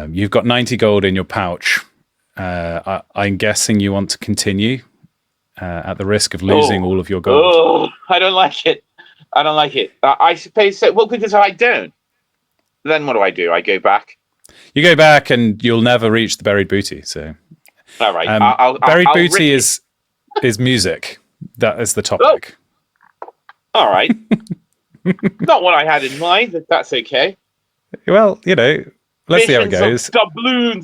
Speaker 1: You've got 90 gold in your pouch. I'm guessing you want to continue at the risk of losing all of your gold.
Speaker 2: Oh, I don't like it. I suppose so. Well, because I don't. Then what do? I go back.
Speaker 1: You go back, and you'll never reach the buried booty. So,
Speaker 2: all right.
Speaker 1: Buried booty is music. That is the topic.
Speaker 2: Oh. All right. Not what I had in mind. If that's okay.
Speaker 1: Well, let's see how it goes.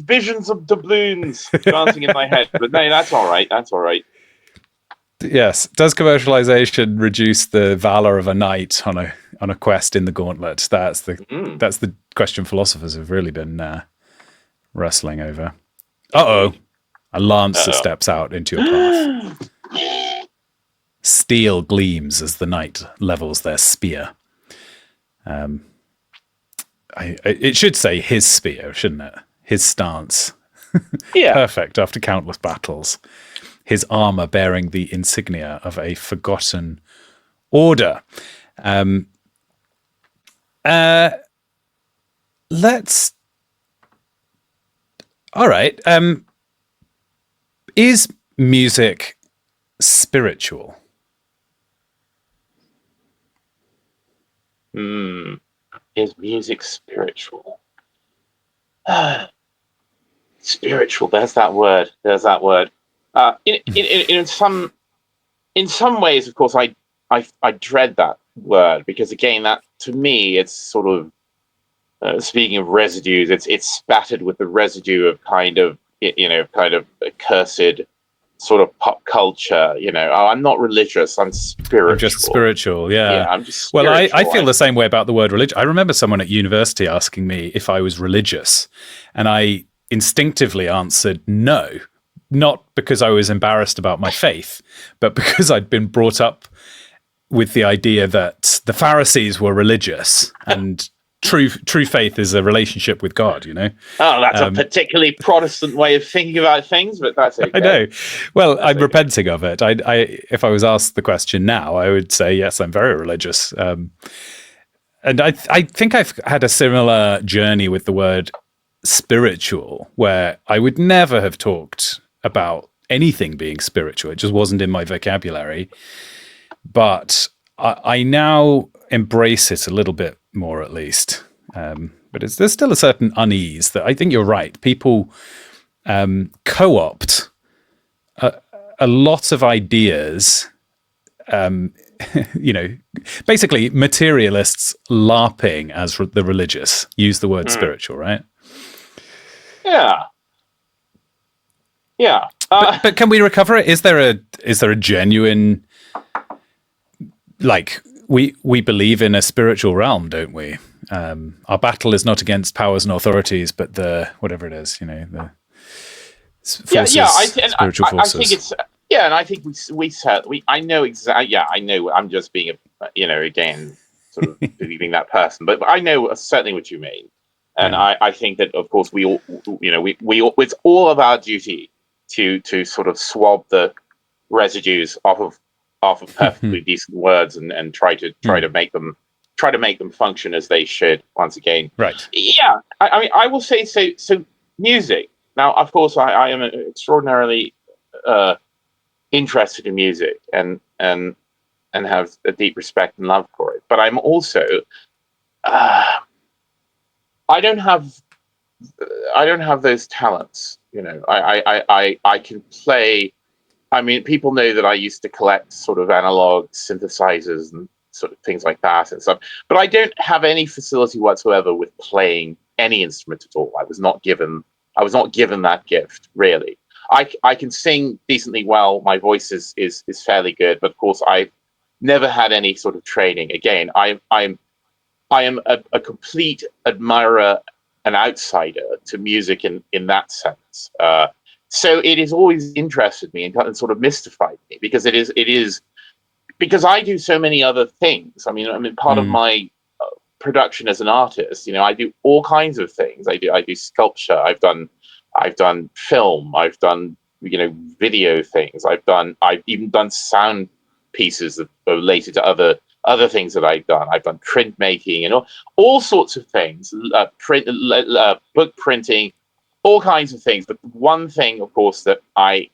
Speaker 2: Visions of doubloons dancing in my head. But no, that's all right.
Speaker 1: Yes. Does commercialization reduce the valor of a knight on a quest in the Gauntlet? That's the question philosophers have really been wrestling over. A lancer steps out into your path. Steel gleams as the knight levels their spear. It should say his spear, shouldn't it? His stance.
Speaker 2: Yeah.
Speaker 1: Perfect after countless battles. His armor bearing the insignia of a forgotten order. All right. Is music spiritual?
Speaker 2: Is music spiritual? Spiritual. There's that word. In some ways, of course, I dread that word, because again, that to me, it's sort of speaking of residues, it's spattered with the residue of kind of accursed sort of pop culture. I'm not religious. I'm spiritual.
Speaker 1: I'm just spiritual. Yeah.
Speaker 2: I'm just spiritual.
Speaker 1: Well, I feel the same way about the word religion. I remember someone at university asking me if I was religious, and I instinctively answered no. Not because I was embarrassed about my faith, but because I'd been brought up with the idea that the Pharisees were religious and true faith is a relationship with God, Oh,
Speaker 2: that's a particularly Protestant way of thinking about things, but that's okay.
Speaker 1: I know. Well, I'm repenting of it. If I was asked the question now, I would say, yes, I'm very religious. And I think I've had a similar journey with the word spiritual, where I would never have talked about anything being spiritual. It just wasn't in my vocabulary. But I now embrace it a little bit more, at least. But there's still a certain unease that I think you're right. People co-opt a lot of ideas, basically materialists LARPing as the religious use the word spiritual, right?
Speaker 2: Yeah. Yeah.
Speaker 1: But can we recover it? Is there a genuine, we believe in a spiritual realm, don't we? Our battle is not against powers and authorities, but the whatever it is, the forces, spiritual forces.
Speaker 2: I think it's and I think we said I know exactly. Yeah, I know. I'm just being again sort of believing that person, but I know certainly what you mean, and I think that of course we all it's all of our duty to sort of swab the residues off of perfectly decent words and try to make them function as they should once again.
Speaker 1: Right.
Speaker 2: Yeah. I mean, I will say so music. Now, of course, I am extraordinarily interested in music, and and have a deep respect and love for it. But I'm also uh, I don't have those talents. I can play. I mean, people know that I used to collect sort of analog synthesizers and sort of things like that and stuff. But I don't have any facility whatsoever with playing any instrument at all. I was not given that gift, really. I can sing decently well. My voice is fairly good, but of course I've never had any sort of training. Again, I am a complete admirer, an outsider to music in that sense. So it has always interested me and sort of mystified me because it is because I do so many other things. I mean, part of
Speaker 1: Mm.
Speaker 2: my production as an artist, I do all kinds of things. I do sculpture. I've done film. I've done video things. I've even done sound pieces that are related to other things that I've done. I've done printmaking and all sorts of things, book printing, all kinds of things. But one thing, of course, that I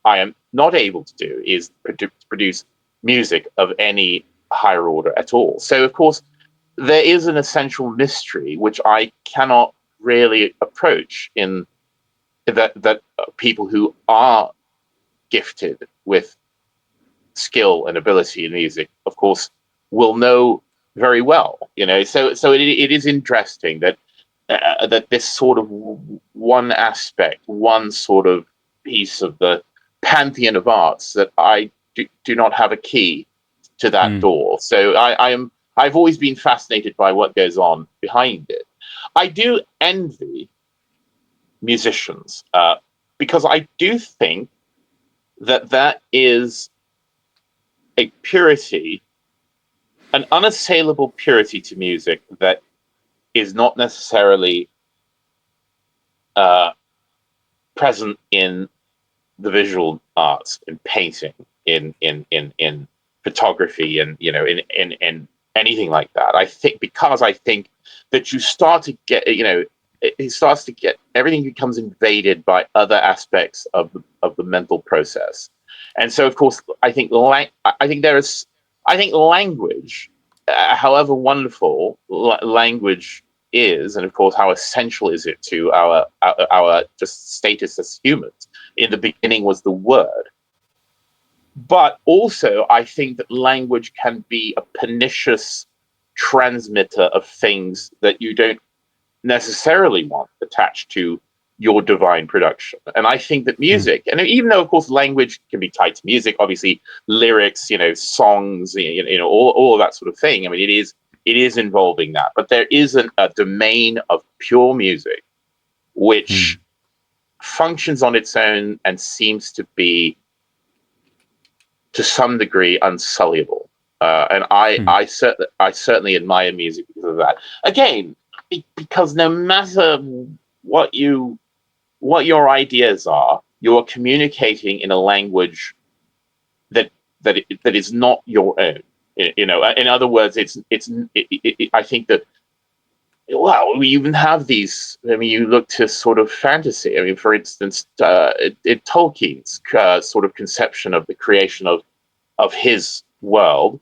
Speaker 2: am not able to do is produce music of any higher order at all. So, of course, there is an essential mystery which I cannot really approach in that people who are gifted with skill and ability in music, of course, will know very well. So it is interesting that that this sort of one aspect, one sort of piece of the pantheon of arts that I do not have a key to that
Speaker 1: Mm.
Speaker 2: door. So I've always been fascinated by what goes on behind it. I do envy musicians because I do think that is a purity, an unassailable purity to music that is not necessarily uh, present in the visual arts, in painting, in photography, and in anything like that. I think that you start to get it starts to get everything becomes invaded by other aspects of the mental process, and so of course I think language, however wonderful language is, and of course how essential is it to our just status as humans. In the beginning was the word, but also I think that language can be a pernicious transmitter of things that you don't necessarily want attached to your divine production. And I think that
Speaker 1: Mm.
Speaker 2: music, and even though of course language can be tied to music, obviously lyrics, songs, all of that sort of thing. I mean, it is involving that, but there is a domain of pure music which
Speaker 1: Mm.
Speaker 2: functions on its own and seems to be to some degree unsulliable. And
Speaker 1: Mm.
Speaker 2: I certainly admire music because of that. Again, because no matter what what your ideas are, you're communicating in a language that that is not your own. In other words, I think that well, we even have these. I mean, you look to sort of fantasy. I mean, for instance, Tolkien's sort of conception of the creation of his world,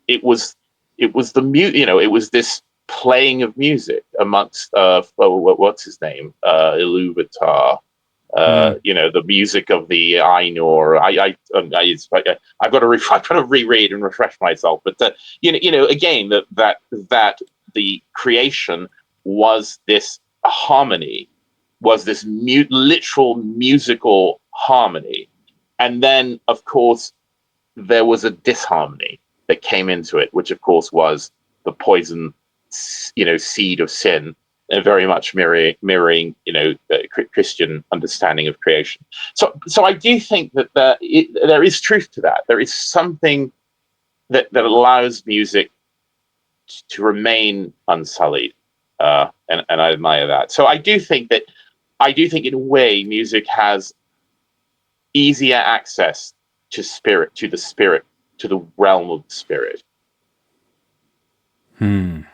Speaker 2: it was it was this playing of music amongst what's his name, Iluvatar,
Speaker 1: Mm.
Speaker 2: the music of the Ainur. I've got to I've got to reread and refresh myself. But again, that the creation was this harmony, was this literal musical harmony, and then of course there was a disharmony that came into it, which of course was the poison, seed of sin, and very much mirroring the Christian understanding of creation. So I do think that there is truth to that. There is something that allows music to remain unsullied, and I admire that. So I do think in a way music has easier access to the spirit, to the realm of the spirit.
Speaker 1: Mm.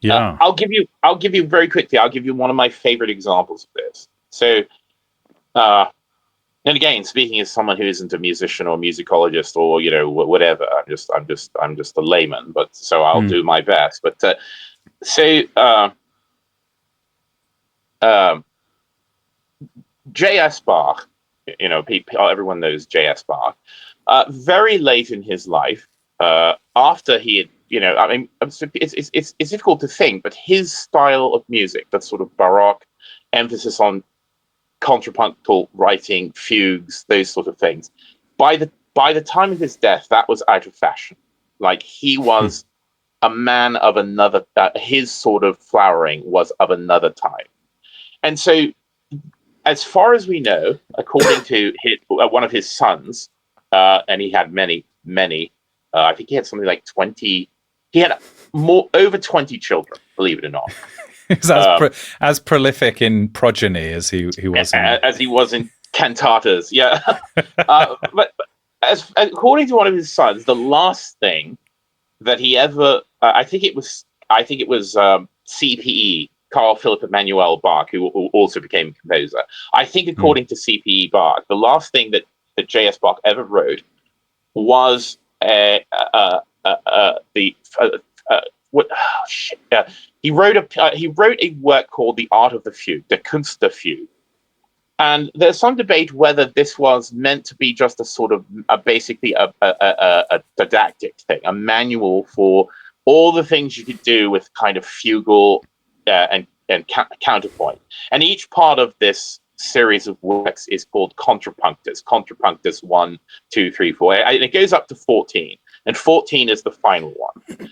Speaker 1: Yeah.
Speaker 2: I'll give you very quickly. I'll give you one of my favorite examples of this. So, uh, And again, speaking as someone who isn't a musician or musicologist or whatever, I'm just a layman. But so I'll do my best. But so um, J.S. Bach, everyone knows J.S. Bach. Very late in his life, after he had, I mean, it's difficult to think, but his style of music, that sort of baroque emphasis on contrapuntal writing, fugues, those sort of things. By the time of his death, that was out of fashion. Like he was a man of another. His sort of flowering was of another time, and so as far as we know, according to one of his sons, and he had many, many. I think he had something like 20. He had over 20 children. Believe it or not.
Speaker 1: He's as prolific in progeny as he was
Speaker 2: in cantatas. Yeah, but according to one of his sons, the last thing that he ever, I think it was CPE, Carl Philipp Emanuel Bach, who also became a composer. I think, according to CPE Bach, the last thing that J.S. Bach ever wrote was he wrote a work called The Art of the Fugue, the Kunst der Fugue. And there's some debate whether this was meant to be just a sort of basically a didactic thing, a manual for all the things you could do with kind of fugal and counterpoint. And each part of this series of works is called contrapunctus. Contrapunctus 1, 2, 3, 4. And it goes up to 14. And 14 is the final one.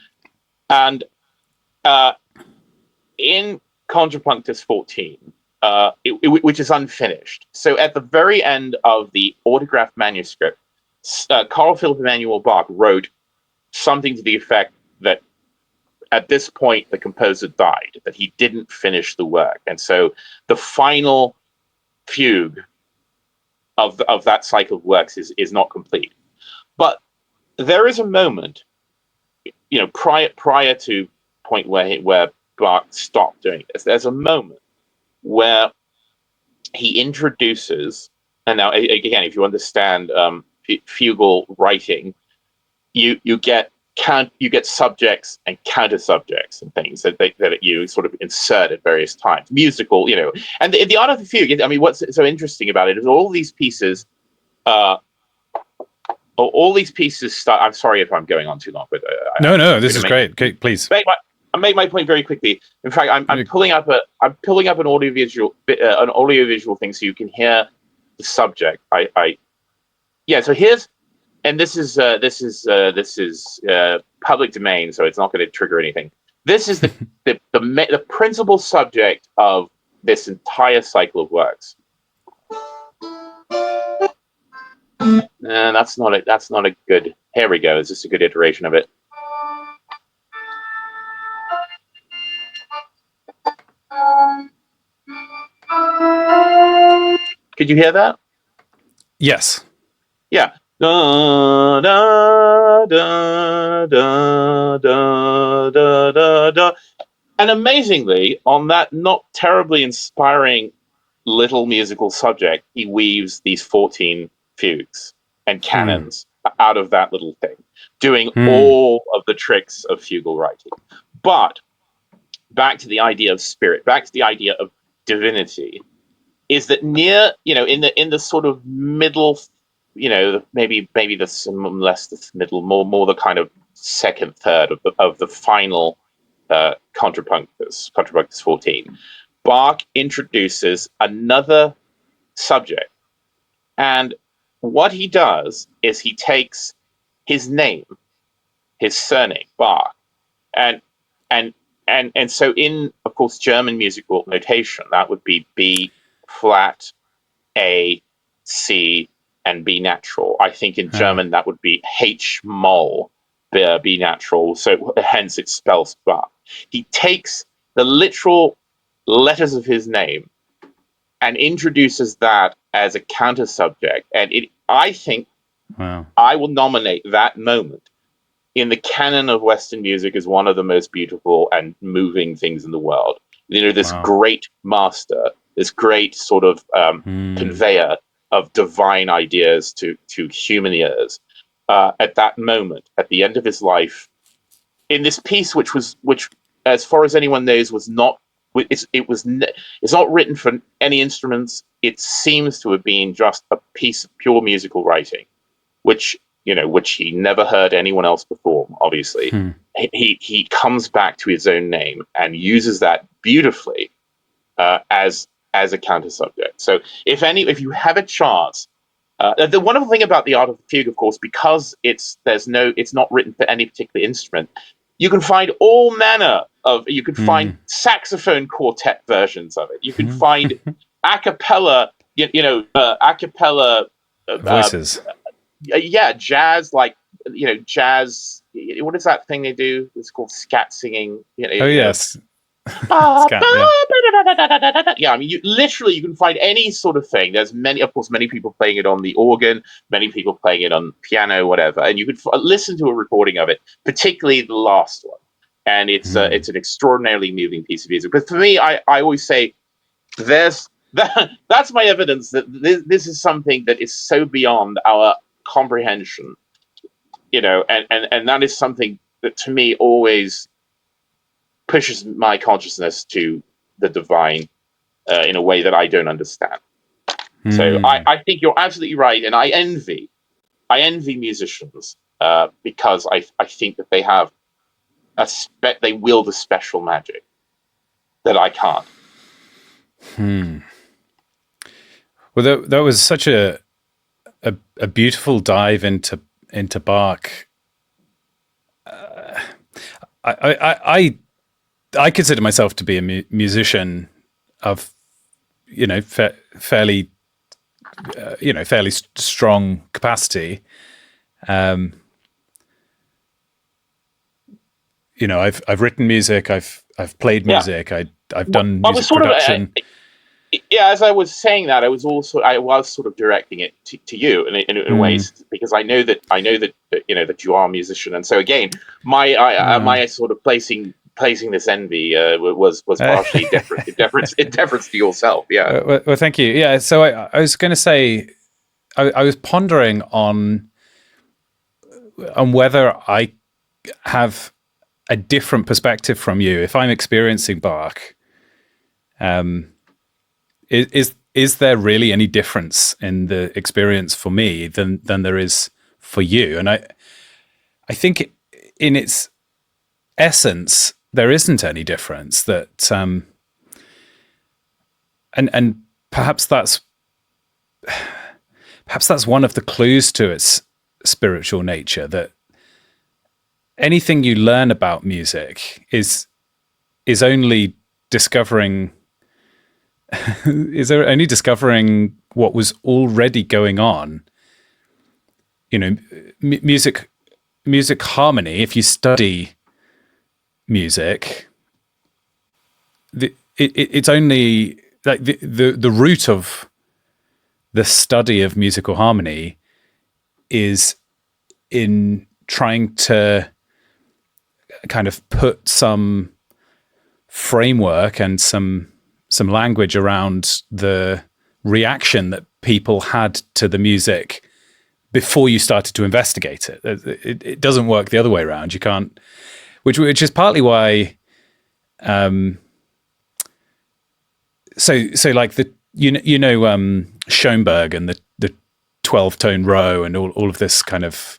Speaker 2: And in Contrapunctus 14, which is unfinished. So at the very end of the autographed manuscript, Carl Philipp Emanuel Bach wrote something to the effect that at this point the composer died, that he didn't finish the work. And so the final fugue of that cycle of works is not complete. But there is a moment, prior to point where Bach stopped doing this, there's a moment where he introduces, and now again, if you understand fugal writing, you get subjects and counter subjects and things that you sort of insert at various times. Musical, and the art of the fugue. I mean, what's so interesting about it is all these pieces. Start. I'm sorry if I'm going on too long, but
Speaker 1: no, this is great. Okay, please.
Speaker 2: I'll make my point very quickly. In fact, I'm pulling up an audiovisual thing so you can hear the subject. So here's, and this is public domain, so it's not going to trigger anything. This is the principal subject of this entire cycle of works. That's not a good. Here we go. Is this a good iteration of it? Could you hear that?
Speaker 1: Yes.
Speaker 2: Yeah. Da, da, da, da, da, da, da, da. And amazingly, on that not terribly inspiring little musical subject, he weaves these 14 fugues and canons out of that little thing, doing all of the tricks of fugal writing. But back to the idea of spirit, back to the idea of divinity, is that near, in the sort of middle, maybe the less the middle, more the kind of second third of the final Contrapunctus 14, Bach introduces another subject, and what he does is he takes his name, his surname Bach, and so in, of course, German musical notation, that would be B flat, A, C, and B natural. I think in German that would be H moll, B natural. So hence it spells Bach. He takes the literal letters of his name and introduces that as a counter subject. And I think I will nominate that moment in the canon of Western music as one of the most beautiful and moving things in the world. This great master, this great sort of conveyor of divine ideas to human ears at that moment, at the end of his life, in this piece, which, as far as anyone knows, was not. It's not written for any instruments. It seems to have been just a piece of pure musical writing, which he never heard anyone else perform. Obviously, he comes back to his own name and uses that beautifully as a counter subject. So if you have a chance, the wonderful thing about the art of the fugue, of course, because it's not written for any particular instrument. You can find all manner of. You can find saxophone quartet versions of it. You can find a cappella, a cappella
Speaker 1: voices.
Speaker 2: Jazz, jazz. What is that thing they do? It's called scat singing.
Speaker 1: Oh yes.
Speaker 2: Scat, yeah. I mean, you can find any sort of thing. There's many people playing it on the organ, many people playing it on piano, whatever, and you could listen to a recording of it, particularly the last one, and it's an extraordinarily moving piece of music. But for me, I always say that's my evidence that this is something that is so beyond our comprehension, and that is something that to me always pushes my consciousness to the divine in a way that I don't understand. So I think you're absolutely right, and I envy musicians because I think that they have they wield a special magic that I can't.
Speaker 1: Well, that was such a beautiful dive into Bach. I consider myself to be a musician of, fairly strong capacity. I've I've written music. I've played music. I've done music production.
Speaker 2: As I was saying that, I was sort of directing it to you in ways, because I know that that you are a musician, and so again, my sort of placing this envy was partially in deference to yourself. Yeah.
Speaker 1: Well, thank you. Yeah. So I was going to say, I was pondering on whether I have a different perspective from you if I'm experiencing Bach. Is there really any difference in the experience for me than there is for you? And I think in its essence there isn't any difference. That and perhaps that's one of the clues to its spiritual nature, that anything you learn about music is only discovering what was already going on. Music harmony, if you study music, it's only like the root of the study of musical harmony is in trying to kind of put some framework and some language around the reaction that people had to the music before you started to investigate it. It doesn't work the other way around. You can't, which is partly why. So like Schoenberg and the 12-tone row and all of this kind of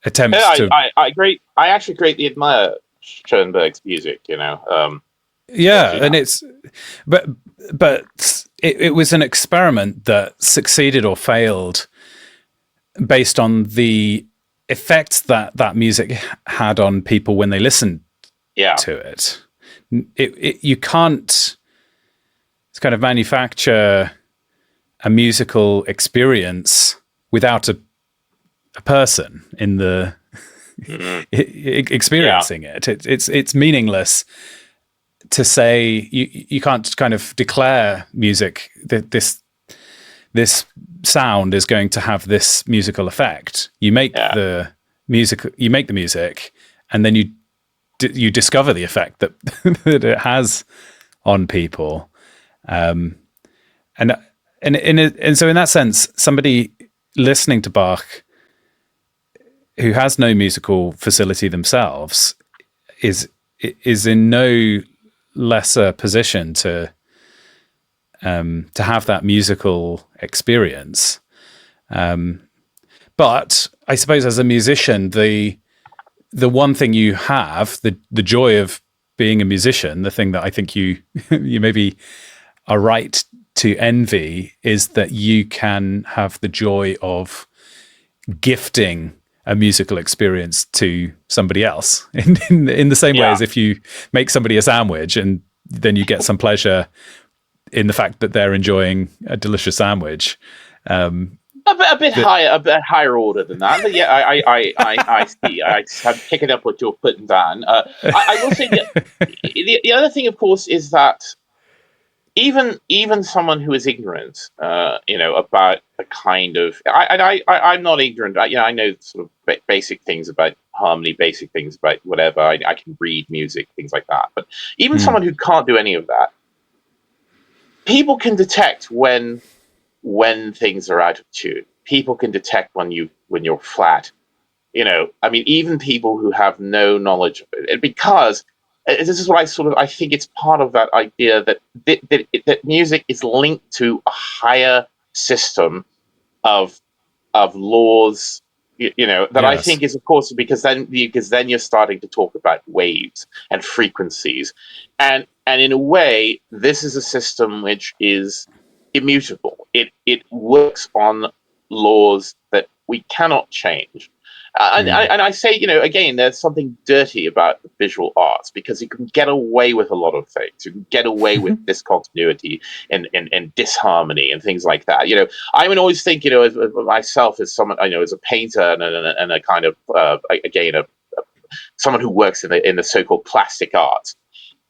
Speaker 1: attempts to.
Speaker 2: I actually greatly admire Schoenberg's music.
Speaker 1: And it's, but it was an experiment that succeeded or failed based on the effects that music had on people when they listened to it. You can't kind of manufacture a musical experience without a person in the experiencing it. It's meaningless to say you can't kind of declare music that this sound is going to have this musical effect. You make the music, and then you discover the effect that that it has on people. And and so in that sense, somebody listening to Bach who has no musical facility themselves is in no lesser position to have that musical experience. But I suppose as a musician, the one thing you have, the joy of being a musician, the thing that I think you you maybe are right to envy, is that you can have the joy of gifting a musical experience to somebody else in the same way as if you make somebody a sandwich and then you get some pleasure in the fact that they're enjoying a delicious sandwich.
Speaker 2: A bit higher order than that. But yeah, I see. I'm picking up what you're putting down. I will say that the other thing, of course, is that even someone who is ignorant, about a kind of, I'm not ignorant. I know sort of basic things about harmony, basic things about whatever. I can read music, things like that. But even someone who can't do any of that, people can detect when things are out of tune. People can detect when you're flat. I mean, even people who have no knowledge of it, because this is what I think it's part of that idea that music is linked to a higher system of laws, that I think is, of course, because then you're starting to talk about waves and frequencies, and in a way, this is a system which is immutable. It works on laws that we cannot change. And I say, again, there's something dirty about the visual arts because you can get away with a lot of things. You can get away with discontinuity and disharmony and things like that. I would always think, as myself as someone I know as a painter and a kind of someone who works in the so-called plastic arts.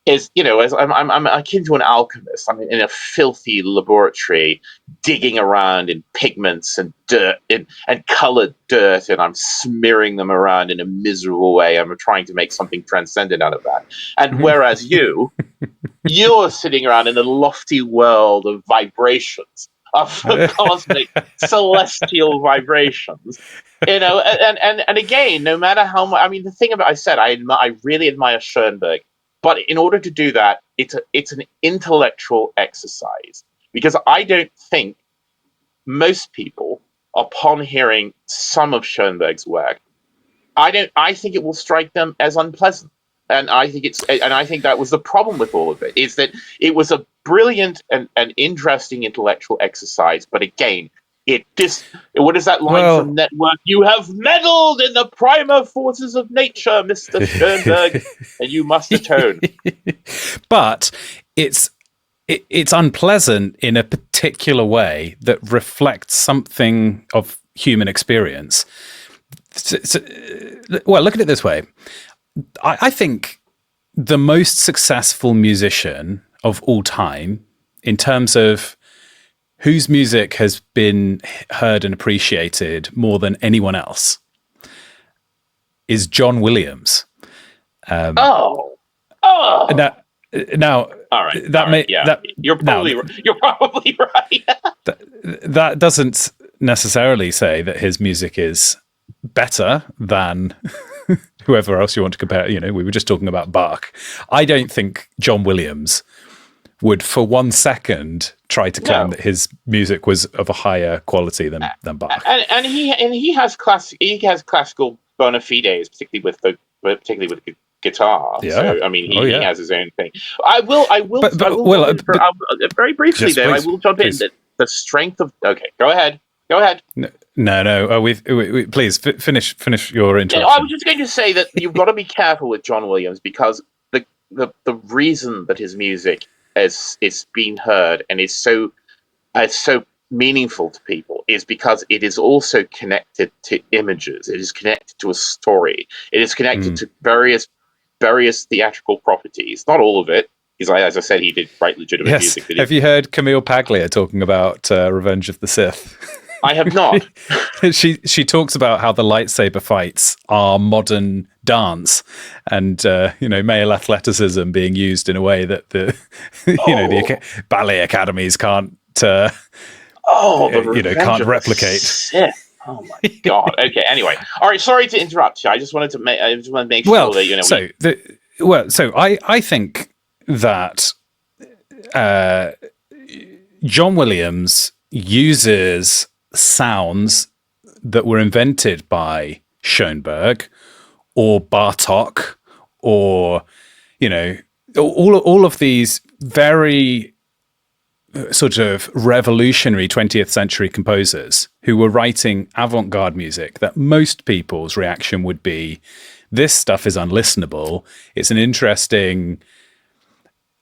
Speaker 2: Is as I'm akin to an alchemist. I'm in a filthy laboratory digging around in pigments and dirt and colored dirt, and I'm smearing them around in a miserable way. I'm trying to make something transcendent out of that. And whereas you're sitting around in a lofty world of vibrations, of cosmic celestial vibrations. And again, no matter how much, I mean, the thing about, I really admire Schoenberg. But in order to do that, it's an intellectual exercise, because I don't think most people, upon hearing some of Schoenberg's work, I think it will strike them as unpleasant. And I think that was the problem with all of it, is that it was a brilliant and interesting intellectual exercise. But again, what is that line from Network? You have meddled in the primer forces of nature, Mr. Schoenberg, and you must atone.
Speaker 1: But it's unpleasant in a particular way that reflects something of human experience. Well, look at it this way. I think the most successful musician of all time, in terms of whose music has been heard and appreciated more than anyone else, is John Williams.
Speaker 2: Now,
Speaker 1: all right.
Speaker 2: You're probably right.
Speaker 1: That doesn't necessarily say that his music is better than whoever else you want to compare. We were just talking about Bach. I don't think John Williams would for 1 second try to claim that his music was of a higher quality than Bach.
Speaker 2: And he has classical bona fides, particularly with the guitar. Yeah. So I mean, he has his own thing. I will very briefly though. I will jump in that the strength of. Okay, go ahead.
Speaker 1: No. Please finish your interruption.
Speaker 2: I was just going to say that you've got to be careful with John Williams, because the reason that his music is being heard and is so meaningful to people is because it is also connected to images. It is connected to a story. It is connected to various theatrical properties. Not all of it, because as I said, he did write legitimate music.
Speaker 1: Have you heard Camille Paglia talking about Revenge of the Sith?
Speaker 2: I have not.
Speaker 1: She talks about how the lightsaber fights are modern dance, and male athleticism being used in a way that the ballet academies can't
Speaker 2: Oh, the Revenge
Speaker 1: can't
Speaker 2: of the
Speaker 1: replicate.
Speaker 2: Sith. Oh my god. Okay. Anyway, all right. Sorry to interrupt you. I just wanted to make
Speaker 1: Well,
Speaker 2: sure that
Speaker 1: so I think that John Williams uses sounds that were invented by Schoenberg or Bartok or all of these very sort of revolutionary 20th century composers who were writing avant-garde music that most people's reaction would be, this stuff is unlistenable. It's an interesting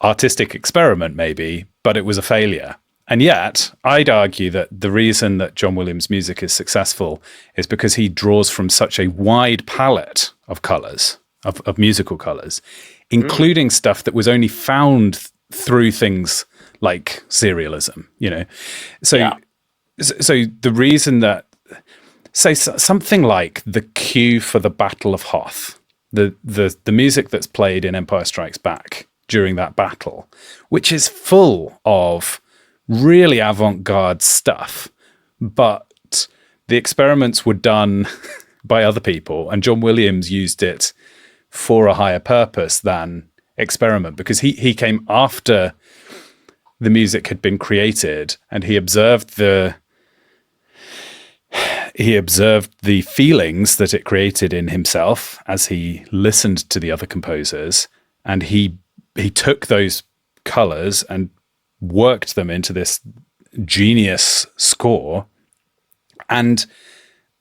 Speaker 1: artistic experiment maybe, but it was a failure. And yet, I'd argue that the reason that John Williams' music is successful is because he draws from such a wide palette of colors, of musical colors, including stuff that was only found through things like serialism, So, so the reason that, say, something like the cue for the Battle of Hoth, the music that's played in Empire Strikes Back during that battle, which is full of really avant-garde stuff, but the experiments were done by other people, and John Williams used it for a higher purpose than experiment, because he came after the music had been created, and he observed the feelings that it created in himself as he listened to the other composers, and he took those colors and worked them into this genius score. And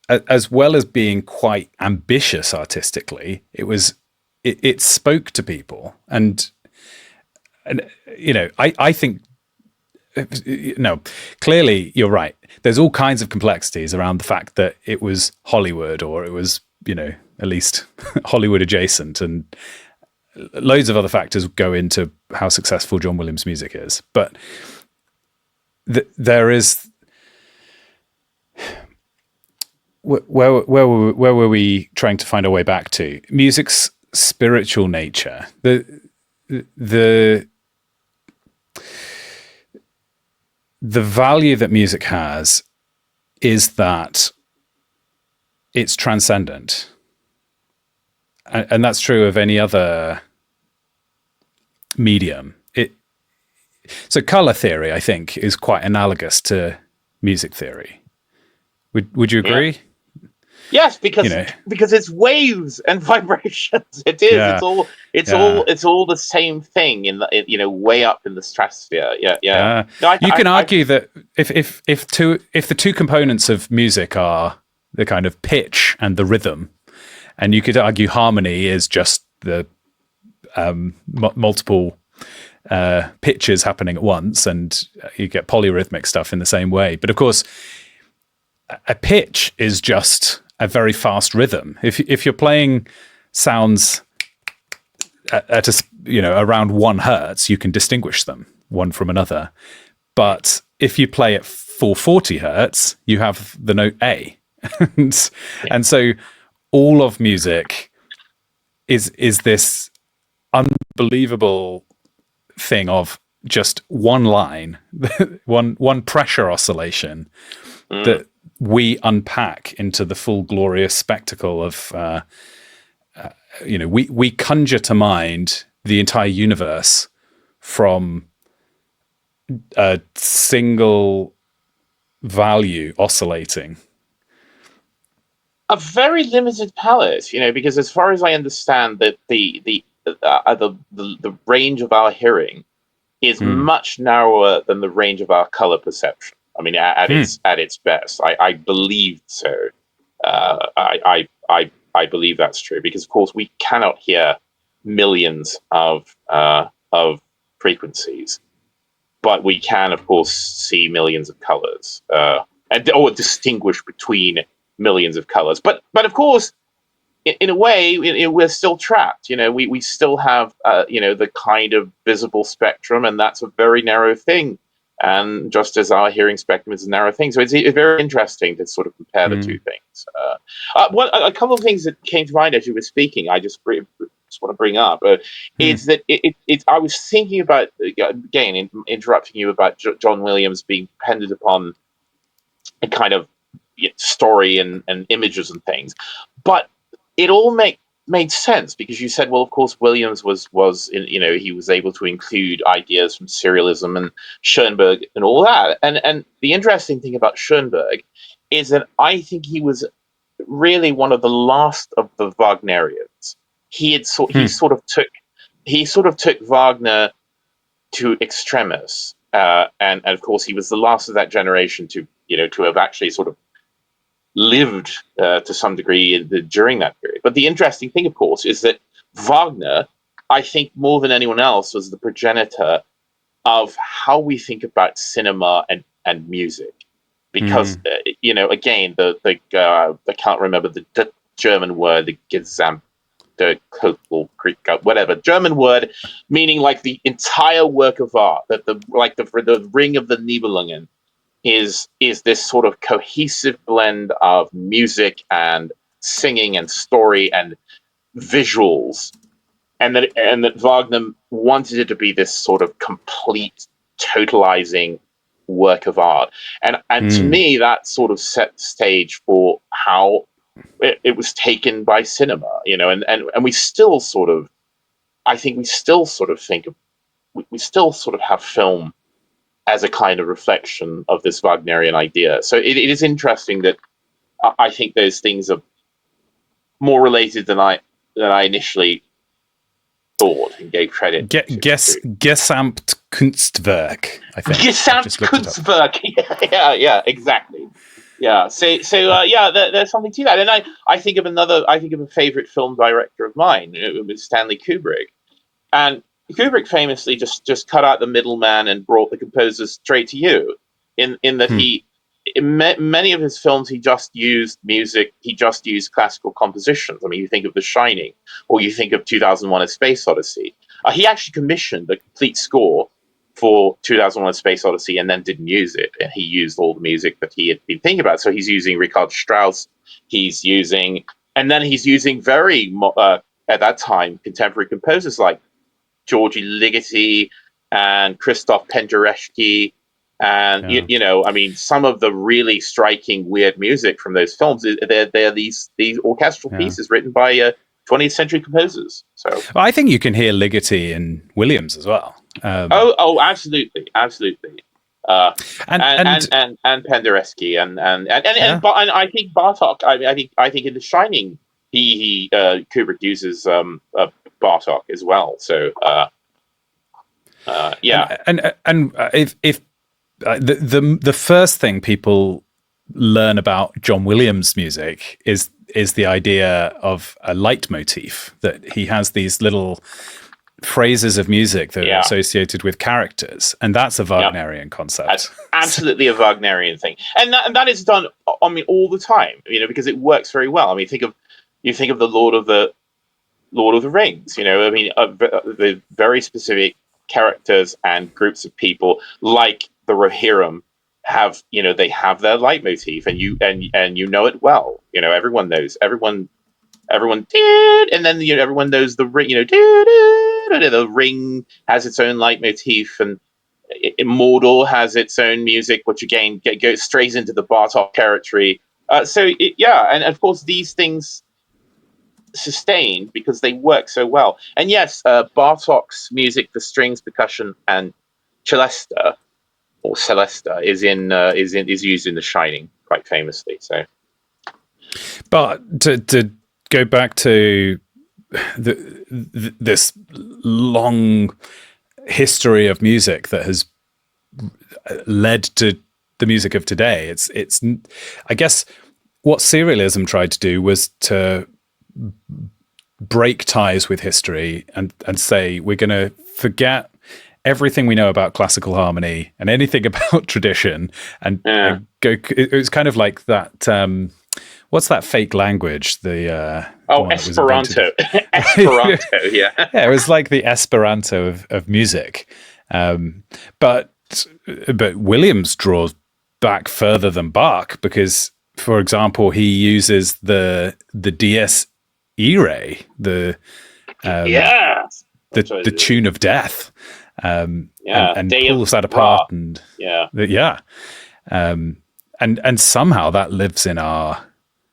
Speaker 1: as well as being quite ambitious artistically, it spoke to people. And I think, no, clearly you're right. There's all kinds of complexities around the fact that it was Hollywood, or it was, at least Hollywood adjacent, and loads of other factors go into how successful John Williams' music is. But there is, where were we trying to find our way back to? Music's spiritual nature. The value that music has is that it's transcendent. And that's true of any other medium. So color theory, I think, is quite analogous to music theory. Would you agree?
Speaker 2: Yeah. Yes, because it's waves and vibrations. It is.
Speaker 1: Yeah.
Speaker 2: It's all the same thing way up in the stratosphere. Yeah. No,
Speaker 1: you can argue that if the two components of music are the kind of pitch and the rhythm, and you could argue harmony is just the multiple pitches happening at once, and you get polyrhythmic stuff in the same way. But of course, a pitch is just a very fast rhythm. If you're playing sounds at around 1 hertz, you can distinguish them one from another. But if you play at 440 hertz, you have the note A, and so all of music is this unbelievable thing of just one line, one pressure oscillation that we unpack into the full glorious spectacle of, we conjure to mind the entire universe from a single value oscillating.
Speaker 2: A very limited palette, because as far as I understand, that the range of our hearing is much narrower than the range of our color perception. I mean, at its best, I believe so. I believe that's true, because of course we cannot hear millions of frequencies, but we can, of course, see millions of colors or distinguish between millions of colors. But of course, in a way, we're still trapped. We still have the kind of visible spectrum, and that's a very narrow thing. And just as our hearing spectrum is a narrow thing, so it's very interesting to sort of compare the two things. A couple of things that came to mind as you were speaking, I just want to bring up is that I was thinking about, again, interrupting you, about John Williams being dependent upon kind of story and images and things. But it all made sense because you said, well, of course, Williams was in, he was able to include ideas from serialism and Schoenberg and all that. And the interesting thing about Schoenberg is that I think he was really one of the last of the Wagnerians. He sort of took Wagner to extremis, and of course he was the last of that generation to have actually sort of lived to some degree during that period. But the interesting thing, of course, is that Wagner, I think more than anyone else, was the progenitor of how we think about cinema and music. Because again, I can't remember the German word, the Gesamt, the whatever German word, meaning like the entire work of art, that the Ring of the Nibelungen is this sort of cohesive blend of music and singing and story and visuals, and that Wagner wanted it to be this sort of complete, totalizing work of art, and to me that sort of set the stage for how it was taken by cinema, and we still sort of, I think we still sort of think of, we still sort of have film as a kind of reflection of this Wagnerian idea. So it is interesting that I think those things are more related than I initially thought and gave credit.
Speaker 1: Gesamtkunstwerk, I think.
Speaker 2: Gesamtkunstwerk. Yeah, exactly. Yeah. So there's something to that. And I think of a favorite film director of mine. It was Stanley Kubrick. And Kubrick famously just cut out the middleman and brought the composers straight to you. In that in many of his films, he just used music. He just used classical compositions. I mean, you think of The Shining, or you think of 2001: A Space Odyssey. He actually commissioned a complete score for 2001: A Space Odyssey and then didn't use it. And he used all the music that he had been thinking about. So he's using Richard Strauss. And then he's using very, at that time, contemporary composers like Georgi Ligeti and Christoph Penderecki. And, I mean, some of the really striking, weird music from those films, they're these orchestral pieces written by 20th century composers. So
Speaker 1: I think you can hear Ligeti in Williams as well.
Speaker 2: Absolutely. And Penderecki and I think Bartok. I think in The Shining, he Kubrick uses Bartok as well. So
Speaker 1: if the first thing people learn about John Williams' music is the idea of a leitmotif, that he has these little phrases of music that are associated with characters, and that's a Wagnerian concept.
Speaker 2: That's absolutely a Wagnerian thing, and that is done, I mean, all the time, because it works very well. I mean, you think of the Lord of the Rings, I mean, the very specific characters and groups of people like the Rohirrim have, they have their leitmotif, and you it well. Everyone did, and then everyone knows the ring. The ring has its own leitmotif, and Mordor has its own music, which again goes straight into the Bartok territory. And of course these things sustained because they work so well. And yes, Bartok's music for strings, percussion, and celesta is used in The Shining quite famously. So,
Speaker 1: but to go back to this long history of music that has led to the music of today, it's I guess what serialism tried to do was to break ties with history and say we're going to forget everything we know about classical harmony and anything about tradition and go. It was kind of like that. What's that fake language? The
Speaker 2: Esperanto. Esperanto, yeah.
Speaker 1: Yeah, it was like the Esperanto of music. But Williams draws back further than Bach because, for example, he uses the Dies Irae, the tune of death. And pulls that apart, and and somehow that lives in our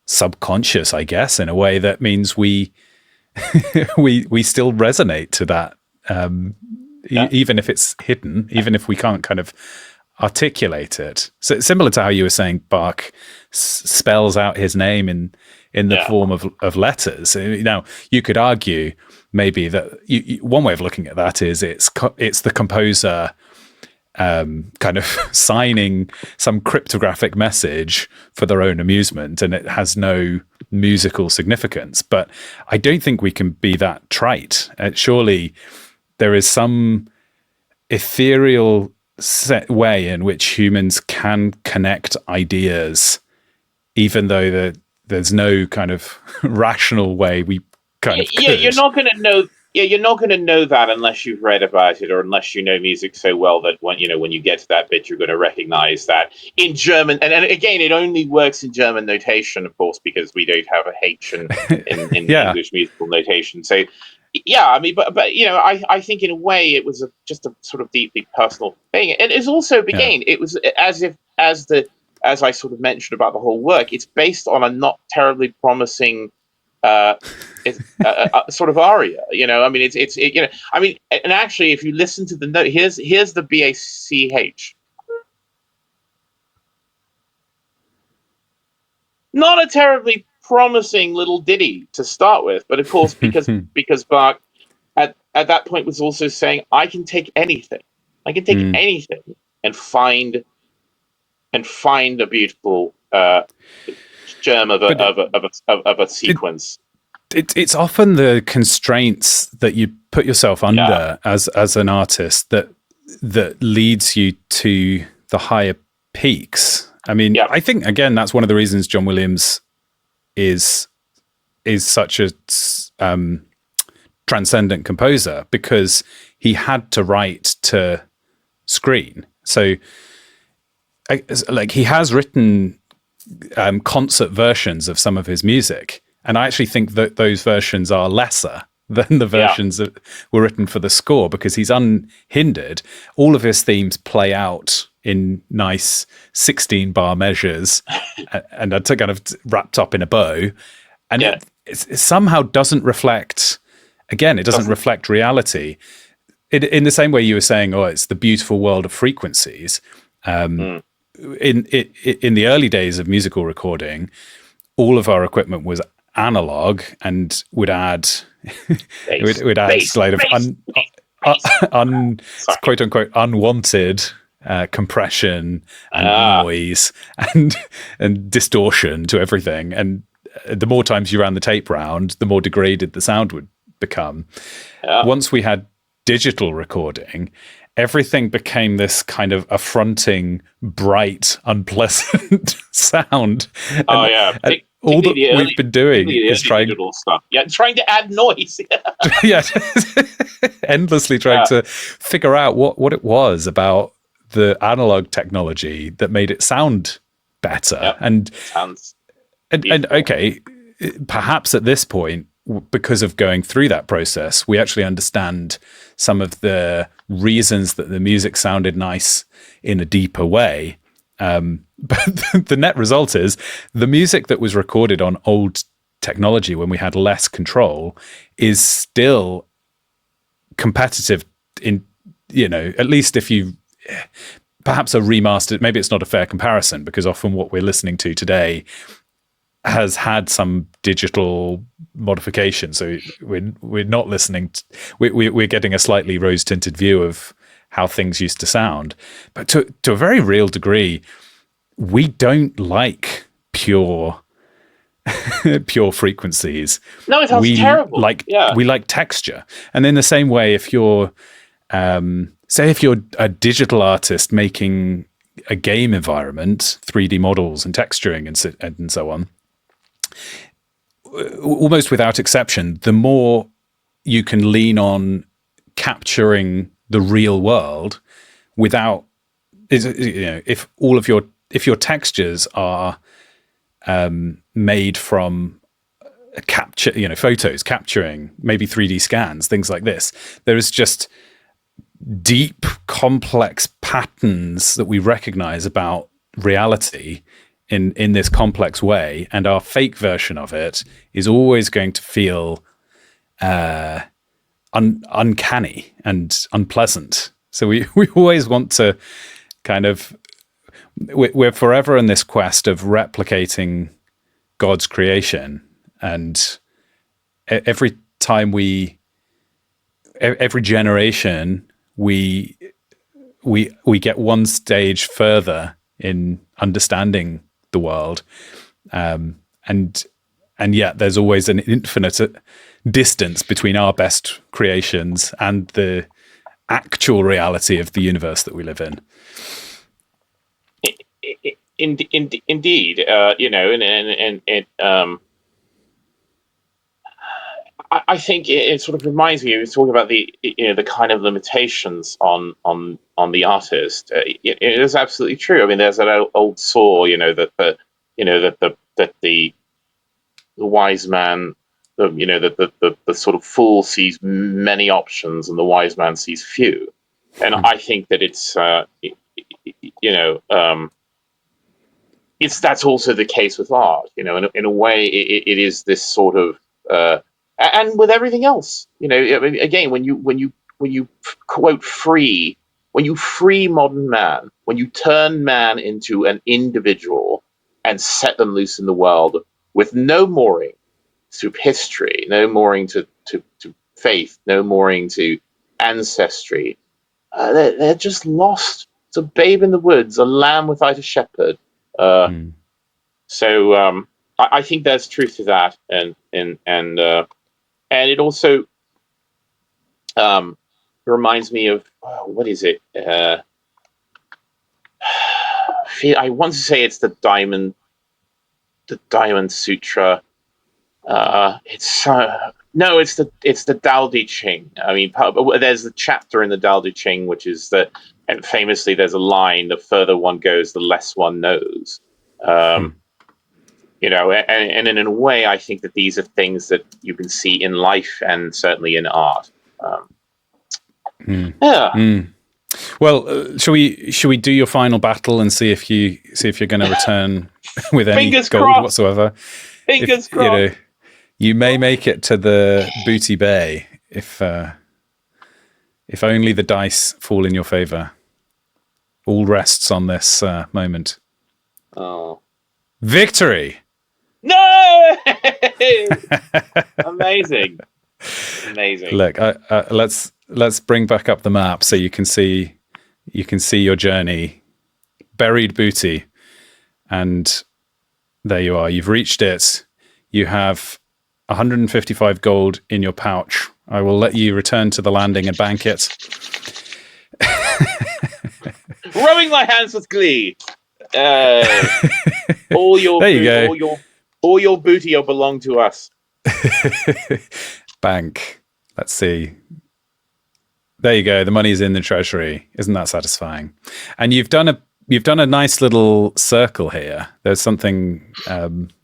Speaker 1: subconscious, I guess, in a way that means we we still resonate to that, even if it's hidden, even if we can't kind of articulate it. So it's similar to how you were saying Bach spells out his name in the form of letters. Now, you could argue maybe that one way of looking at that is it's the composer kind of signing some cryptographic message for their own amusement, and it has no musical significance. But I don't think we can be that trite. Surely there is some ethereal set way in which humans can connect ideas, even though there's no kind of rational way we kind of could.
Speaker 2: You're not going to know. Yeah, you're not going to know that unless you've read about it, or unless you know music so well that when you get to that bit, you're going to recognize that in German. And again, it only works in German notation, of course, because we don't have a H in English musical notation. So, yeah, I mean, but I think in a way it was just a sort of deeply personal thing. And it's also, again, it was as I sort of mentioned about the whole work, it's based on a not terribly promising sort of aria, I mean, it's I mean, and actually, if you listen to the note, here's the BACH. Not a terribly promising little ditty to start with, but of course, because Bach at that point was also saying, I can take anything, anything, and find a beautiful germ of a sequence.
Speaker 1: It's often the constraints that you put yourself under as an artist that leads you to the higher peaks. I mean, I think again that's one of the reasons John Williams is such a transcendent composer, because he had to write to screen. So, like, he has written concert versions of some of his music, and I actually think that those versions are lesser than the versions that were written for the score, because he's unhindered. All of his themes play out in nice 16-bar measures and are kind of wrapped up in a bow, and it somehow doesn't reflect. Again, it doesn't reflect reality. In the same way you were saying, it's the beautiful world of frequencies. In the early days of musical recording, all of our equipment was analog and would add slight of quote unquote unwanted compression and noise and distortion to everything. And the more times you ran the tape round, the more degraded the sound would become. Once we had digital recording, everything became this kind of affronting, bright, unpleasant sound. All that we've been doing is trying
Speaker 2: to add noise.
Speaker 1: Endlessly trying to figure out what it was about the analog technology that made it sound better. And okay, perhaps at this point, because of going through that process, we actually understand some of the reasons that the music sounded nice in a deeper way. But the net result is the music that was recorded on old technology when we had less control is still competitive in, at least if you perhaps a remastered, maybe it's not a fair comparison, because often what we're listening to today has had some digital modification. So we're not listening we're getting a slightly rose tinted view of how things used to sound. But to a very real degree, we don't like pure frequencies.
Speaker 2: No, it sounds terrible.
Speaker 1: We like texture. And in the same way, if you're say if you're a digital artist making a game environment, 3D models and texturing and so on, almost without exception, the more you can lean on capturing the real world without, if your textures are made from photos capturing, maybe 3D scans, things like this, there is just deep, complex patterns that we recognize about reality in this complex way, and our fake version of it is always going to feel uncanny and unpleasant. So we always want to kind of, we're forever in this quest of replicating God's creation, and every time every generation we get one stage further in understanding the world, and yet there's always an infinite distance between our best creations and the actual reality of the universe that we live in.
Speaker 2: Indeed, I think it sort of reminds me. We was talking about the kind of limitations on the artist. It is absolutely true. I mean, there's that old saw, that the wise man, the sort of fool sees many options and the wise man sees few. And I think that it's that's also the case with art. In a way, it is this sort of and with everything else. I mean, again, when you quote free, when you free modern man, when you turn man into an individual and set them loose in the world with no mooring to history, no mooring to faith, no mooring to ancestry, they're just lost. It's a babe in the woods, a lamb without a shepherd. So I think there's truth to that, and it also reminds me of what is it? I want to say it's the Diamond Sutra. It's no, it's the Tao Te Ching. I mean, there's the chapter in the Tao Te Ching, which is that, and famously, there's a line: the further one goes, the less one knows. And in a way, I think that these are things that you can see in life and certainly in art.
Speaker 1: Well, should we do your final battle and see if you're going to return with any
Speaker 2: Fingers
Speaker 1: gold
Speaker 2: crossed.
Speaker 1: whatsoever?
Speaker 2: Fingers crossed.
Speaker 1: You may make it to the Booty Bay if only the dice fall in your favor. All rests on this moment.
Speaker 2: Oh,
Speaker 1: victory!
Speaker 2: No! Amazing.
Speaker 1: Look, let's bring back up the map so you can see your journey. Buried booty, and there you are. You've reached it. You have 155 gold in your pouch. I will let you return to the landing and bank it.
Speaker 2: Rubbing my hands with glee. All your
Speaker 1: there you go.
Speaker 2: All your booty will belong to us.
Speaker 1: Bank. Let's see. There you go. The money's in the treasury. Isn't that satisfying? And you've done a nice little circle here. There's something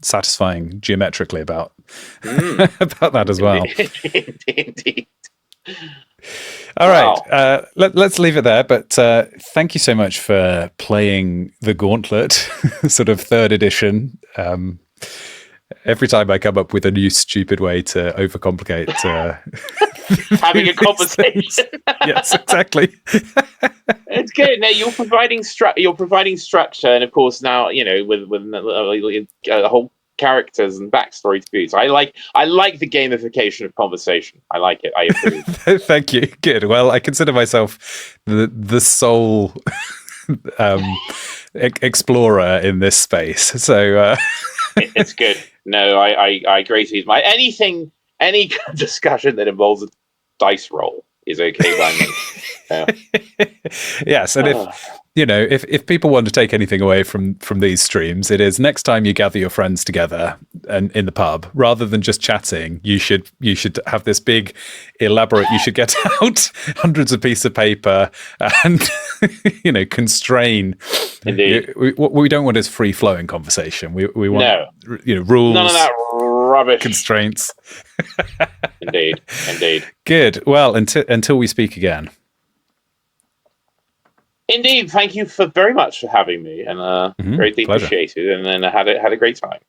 Speaker 1: satisfying geometrically about that as well.
Speaker 2: Indeed.
Speaker 1: All right. Let's leave it there. But thank you so much for playing the Gauntlet, sort of 3rd edition. Every time I come up with a new stupid way to overcomplicate
Speaker 2: having a conversation.
Speaker 1: Yes, exactly.
Speaker 2: It's good. Now you're providing structure, and of course now with whole characters and backstory to boot. So I like the gamification of conversation. I like it. I approve.
Speaker 1: Thank you. Good. Well, I consider myself the sole explorer in this space. So
Speaker 2: it's good. No, I agree to use any discussion that involves a dice roll is okay by me.
Speaker 1: Yes, and if people want to take anything away from these streams, it is next time you gather your friends together and in the pub, rather than just chatting, you should have this big elaborate. You should get out hundreds of pieces of paper and constrain.
Speaker 2: Indeed.
Speaker 1: What we don't want is free flowing conversation. We want rules.
Speaker 2: None of that rubbish.
Speaker 1: Constraints.
Speaker 2: Indeed.
Speaker 1: Good. Well, until we speak again.
Speaker 2: Indeed, thank you for very much for having me, and greatly
Speaker 1: Pleasure.
Speaker 2: appreciated. And then I had a great time.